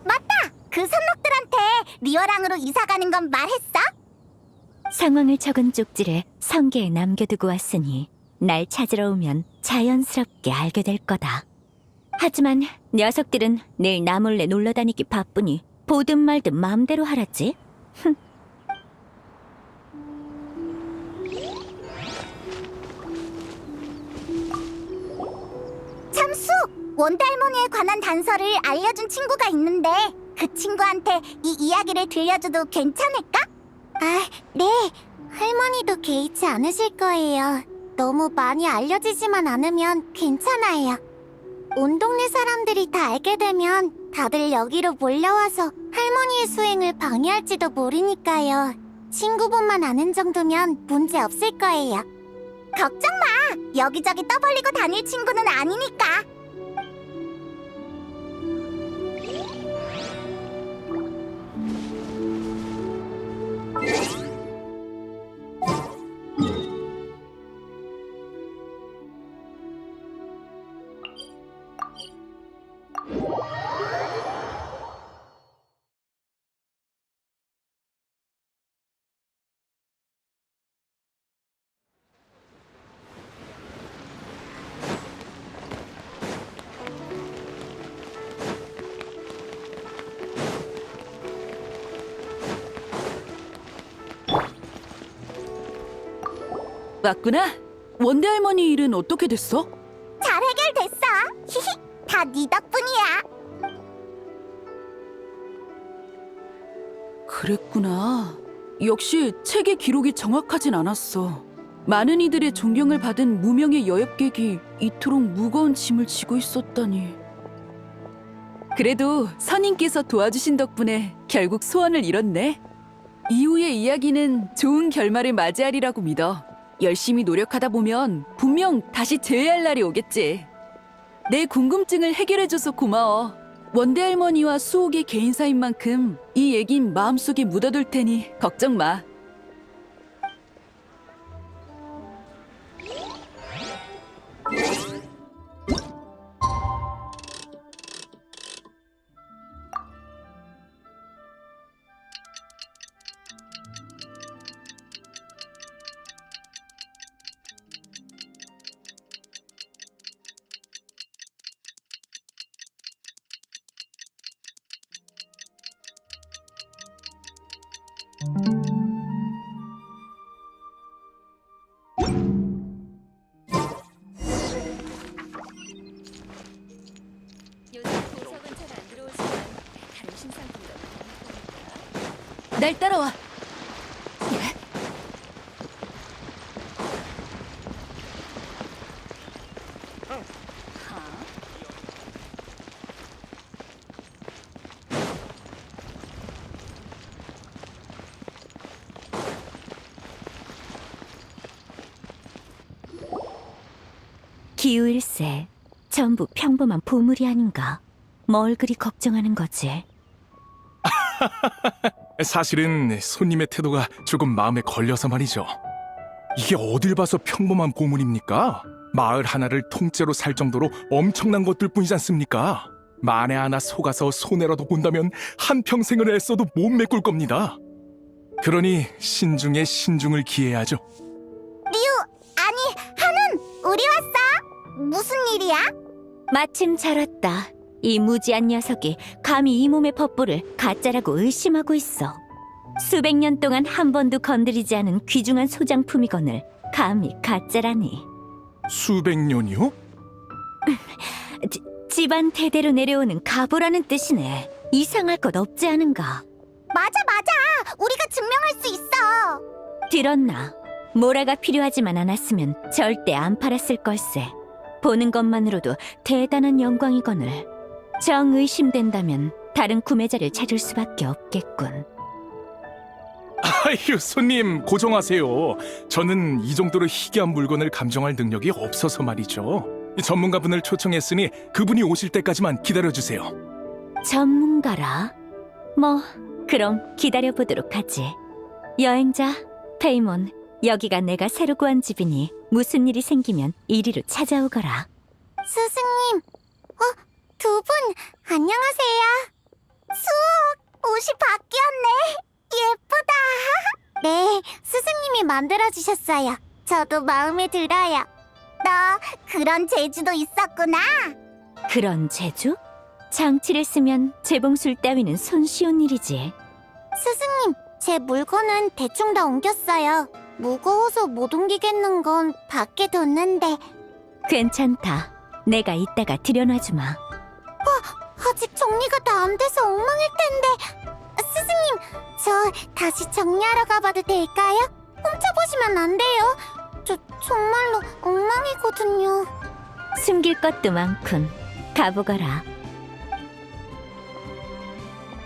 맞다! 그 손목들한테 리오랑으로 이사 가는 건 말했어? 상황을 적은 쪽지를 성게에 남겨두고 왔으니 날 찾으러 오면 자연스럽게 알게 될 거다. 하지만 녀석들은 늘 나 몰래 놀러 다니기 바쁘니 보든 말든 마음대로 하라지. 참수! 원달모니에 관한 단서를 알려준 친구가 있는데 그 친구한테 이 이야기를 들려줘도 괜찮을까? 아, 네. 할머니도 개의치 않으실 거예요. 너무 많이 알려지지만 않으면 괜찮아요. 온 동네 사람들이 다 알게 되면 다들 여기로 몰려와서 할머니의 수행을 방해할지도 모르니까요. 친구분만 아는 정도면 문제 없을 거예요. 걱정 마! 여기저기 떠벌리고 다닐 친구는 아니니까. 맞구나. 원대 할머니 일은 어떻게 됐어? 잘 해결됐어. 히히, 다 네 덕분이야. 그랬구나. 역시 책의 기록이 정확하진 않았어. 많은 이들의 존경을 받은 무명의 여엽객이 이토록 무거운 짐을 지고 있었다니. 그래도 선인께서 도와주신 덕분에 결국 소원을 이뤘네. 이후의 이야기는 좋은 결말을 맞이하리라고 믿어. 열심히 노력하다 보면 분명 다시 재회할 날이 오겠지. 내 궁금증을 해결해줘서 고마워. 원대 할머니와 수옥의 개인사인 만큼 이 얘긴 마음속에 묻어둘 테니 걱정 마. 날 따라와. 기우일세, 전부 평범한 보물이 아닌가. 뭘 그리 걱정하는 거지? 사실은 손님의 태도가 조금 마음에 걸려서 말이죠. 이게 어딜 봐서 평범한 보물입니까? 마을 하나를 통째로 살 정도로 엄청난 것들 뿐이지 않습니까? 만에 하나 속아서 손해라도 본다면 한평생을 애써도 못 메꿀 겁니다. 그러니 신중에 신중을 기해야죠. 아니, 한운! 우리 왔어! 무슨 일이야? 마침 잘 왔다. 이 무지한 녀석이 감히 이 몸의 법부를 가짜라고 의심하고 있어. 수백 년 동안 한 번도 건드리지 않은 귀중한 소장품이거늘 감히 가짜라니. 수백 년이요? 집안 대대로 내려오는 가보라는 뜻이네. 이상할 것 없지 않은가? 맞아! 우리가 증명할 수 있어! 들었나? 모라가 필요하지만 않았으면 절대 안 팔았을 걸세. 보는 것만으로도 대단한 영광이거늘. 정 의심된다면 다른 구매자를 찾을 수밖에 없겠군. 아휴, 손님 고정하세요. 저는 이 정도로 희귀한 물건을 감정할 능력이 없어서 말이죠. 전문가분을 초청했으니 그분이 오실 때까지만 기다려주세요. 전문가라? 뭐 그럼 기다려보도록 하지. 여행자, 페이몬, 여기가 내가 새로 구한 집이니 무슨 일이 생기면 이리로 찾아오거라. 스승님, 두 분, 안녕하세요. 수옥, 옷이 바뀌었네. 예쁘다. 네, 스승님이 만들어주셨어요. 저도 마음에 들어요. 너 그런 재주도 있었구나. 그런 재주? 장치를 쓰면 재봉술 따위는 손쉬운 일이지. 스승님, 제 물건은 대충 다 옮겼어요. 무거워서 못 옮기겠는 건 밖에 뒀는데. 괜찮다. 내가 이따가 들여놔주마. 아직 정리가 다 안 돼서 엉망일 텐데. 스승님, 저 다시 정리하러 가봐도 될까요? 훔쳐보시면 안 돼요. 저 정말로 엉망이거든요. 숨길 것도 많군. 가보거라.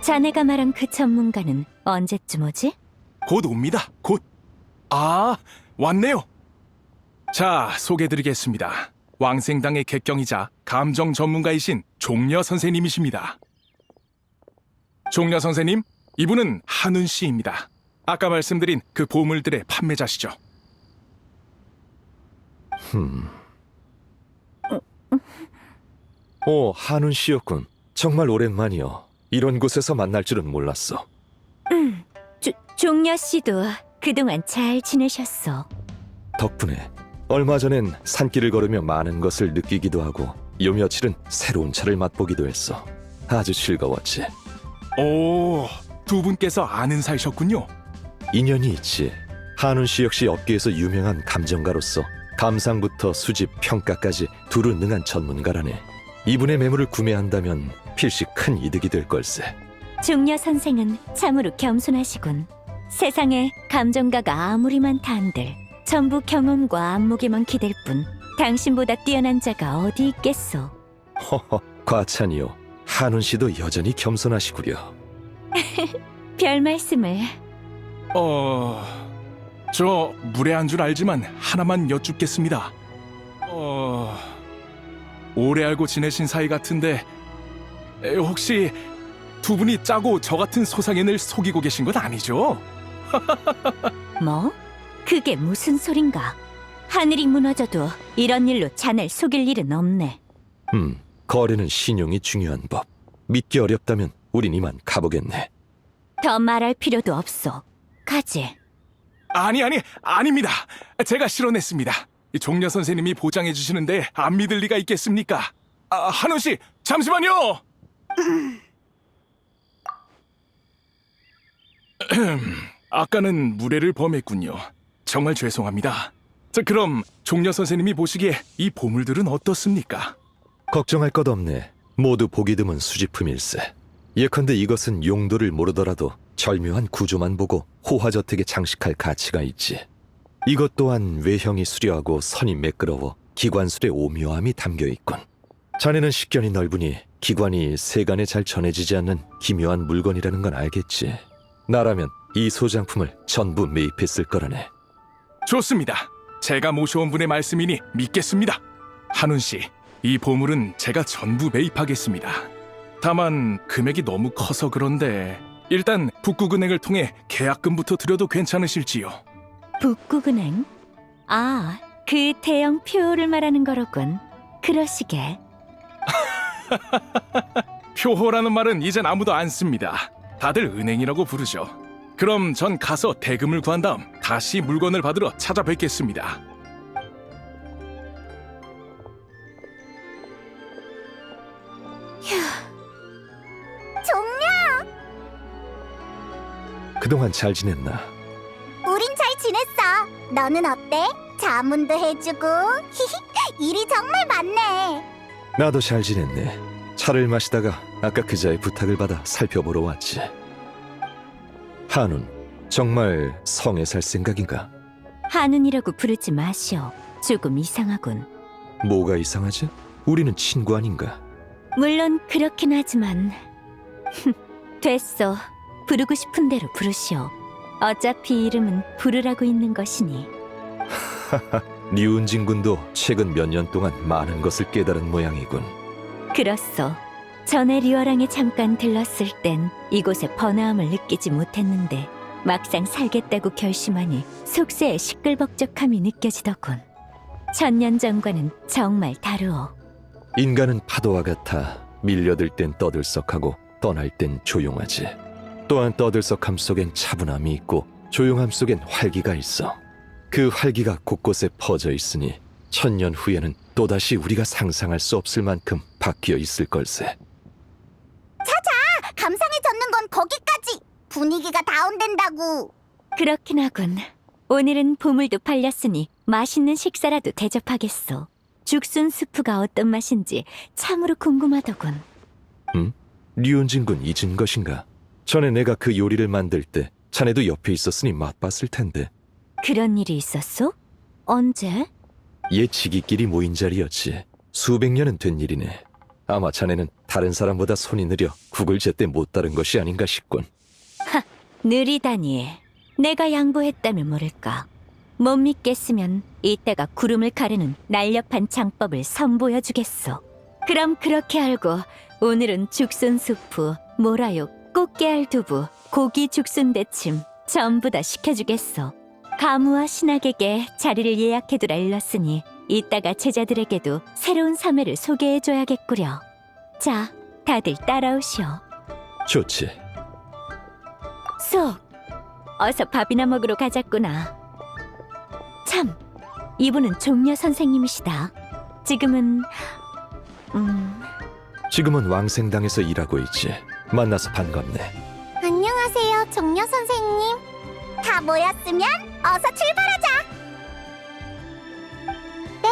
자네가 말한 그 전문가는 언제쯤 오지? 곧 옵니다. 곧. 아, 왔네요. 자, 소개드리겠습니다. 왕생당의 객경이자 감정 전문가이신 종려 선생님이십니다. 종려 선생님, 이분은 한운 씨입니다. 아까 말씀드린 그 보물들의 판매자시죠. 오, 한운 씨였군. 정말 오랜만이요. 이런 곳에서 만날 줄은 몰랐어. 종려 씨도 그동안 잘 지내셨어. 덕분에 얼마 전엔 산길을 걸으며 많은 것을 느끼기도 하고 요 며칠은 새로운 차를 맛보기도 했어. 아주 즐거웠지. 오, 두 분께서 아는 사이셨군요. 인연이 있지. 한운 씨 역시 업계에서 유명한 감정가로서 감상부터 수집, 평가까지 두루 능한 전문가라네. 이분의 매물을 구매한다면 필시 큰 이득이 될 걸세. 종려 선생은 참으로 겸손하시군. 세상에 감정가가 아무리 많다 한들 전부 경험과 안목에만 기댈 뿐 당신보다 뛰어난 자가 어디 있겠소. 허허, 과찬이요. 한운 씨도 여전히 겸손하시구려. 별 말씀을. 저 무례한 줄 알지만 하나만 여쭙겠습니다. 오래 알고 지내신 사이 같은데 혹시 두 분이 짜고 저 같은 소상인을 속이고 계신 건 아니죠? 뭐? 그게 무슨 소린가? 하늘이 무너져도 이런 일로 자넬 속일 일은 없네. 거래는 신용이 중요한 법. 믿기 어렵다면 우린 이만 가보겠네. 더 말할 필요도 없어. 가지. 아닙니다. 제가 실언했습니다. 종려 선생님이 보장해 주시는데 안 믿을 리가 있겠습니까? 한운 씨, 잠시만요. 아까는 무례를 범했군요. 정말 죄송합니다. 자, 그럼 종려 선생님이 보시기에 이 보물들은 어떻습니까? 걱정할 것 없네. 모두 보기 드문 수집품일세. 예컨대 이것은 용도를 모르더라도 절묘한 구조만 보고 호화저택에 장식할 가치가 있지. 이것 또한 외형이 수려하고 선이 매끄러워 기관술의 오묘함이 담겨 있군. 자네는 식견이 넓으니 기관이 세간에 잘 전해지지 않는 기묘한 물건이라는 건 알겠지. 나라면 이 소장품을 전부 매입했을 거라네. 좋습니다. 제가 모셔온 분의 말씀이니 믿겠습니다. 한운 씨, 이 보물은 제가 전부 매입하겠습니다. 다만 금액이 너무 커서 그런데 일단 북구은행을 통해 계약금부터 드려도 괜찮으실지요? 북구은행? 아, 그 대형 표를 말하는 거로군. 그러시게. 표호라는 말은 이젠 아무도 안 씁니다. 다들 은행이라고 부르죠. 그럼 전 가서 대금을 구한 다음 다시 물건을 받으러 찾아뵙겠습니다. 종려! 그동안 잘 지냈나? 우린 잘 지냈어. 너는 어때? 자문도 해주고 히히 일이 정말 많네. 나도 잘 지냈네. 차를 마시다가 아까 그자의 부탁을 받아 살펴보러 왔지. 한운, 정말 성에 살 생각인가? 한운이라고 부르지 마시오. 조금 이상하군. 뭐가 이상하지? 우리는 친구 아닌가? 물론 그렇긴 하지만 됐어. 부르고 싶은 대로 부르시오. 어차피 이름은 부르라고 있는 것이니. 류은진 군도 최근 몇 년 동안 많은 것을 깨달은 모양이군. 그렇소. 전에 리워랑에 잠깐 들렀을 땐 이곳의 번화함을 느끼지 못했는데 막상 살겠다고 결심하니 속세의 시끌벅적함이 느껴지더군. 1000년 전과는 정말 다르오. 인간은 파도와 같아 밀려들 땐 떠들썩하고 떠날 땐 조용하지. 또한 떠들썩함 속엔 차분함이 있고 조용함 속엔 활기가 있어. 그 활기가 곳곳에 퍼져 있으니 1000년 후에는 또다시 우리가 상상할 수 없을 만큼 바뀌어 있을 걸세. 감상에 젖는 건 거기까지. 분위기가 다운된다고. 그렇긴 하군. 오늘은 보물도 팔렸으니 맛있는 식사라도 대접하겠소. 죽순 수프가 어떤 맛인지 참으로 궁금하더군. 류은진 군 잊은 것인가? 전에 내가 그 요리를 만들 때 자네도 옆에 있었으니 맛봤을 텐데. 그런 일이 있었소? 언제? 옛 지기끼리 모인 자리였지. 수백 년은 된 일이네. 아마 자네는 다른 사람보다 손이 느려 국을 제때 못 따른 것이 아닌가 싶군. 느리다니. 내가 양보했다면 모를까. 못 믿겠으면 이따가 구름을 가르는 날렵한 장법을 선보여주겠소. 그럼 그렇게 알고 오늘은 죽순 수프, 모라육, 꽃게알 두부, 고기 죽순 데침 전부 다 시켜주겠소. 가무와 신학에게 자리를 예약해두라 일렀으니 이따가 제자들에게도 새로운 사매를 소개해줘야겠구려. 자, 다들 따라오시오. 좋지. 쏙! 어서 밥이나 먹으러 가자꾸나. 참, 이분은 종려 선생님이시다. 지금은 왕생당에서 일하고 있지. 만나서 반갑네. 안녕하세요, 종려 선생님. 다 모였으면 어서 출발하자. 네,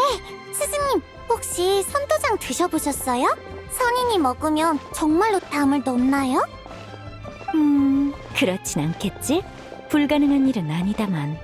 스승님, 혹시 선도장 드셔보셨어요? 선인이 먹으면 정말로 담을 넣나요? 그렇진 않겠지? 불가능한 일은 아니다만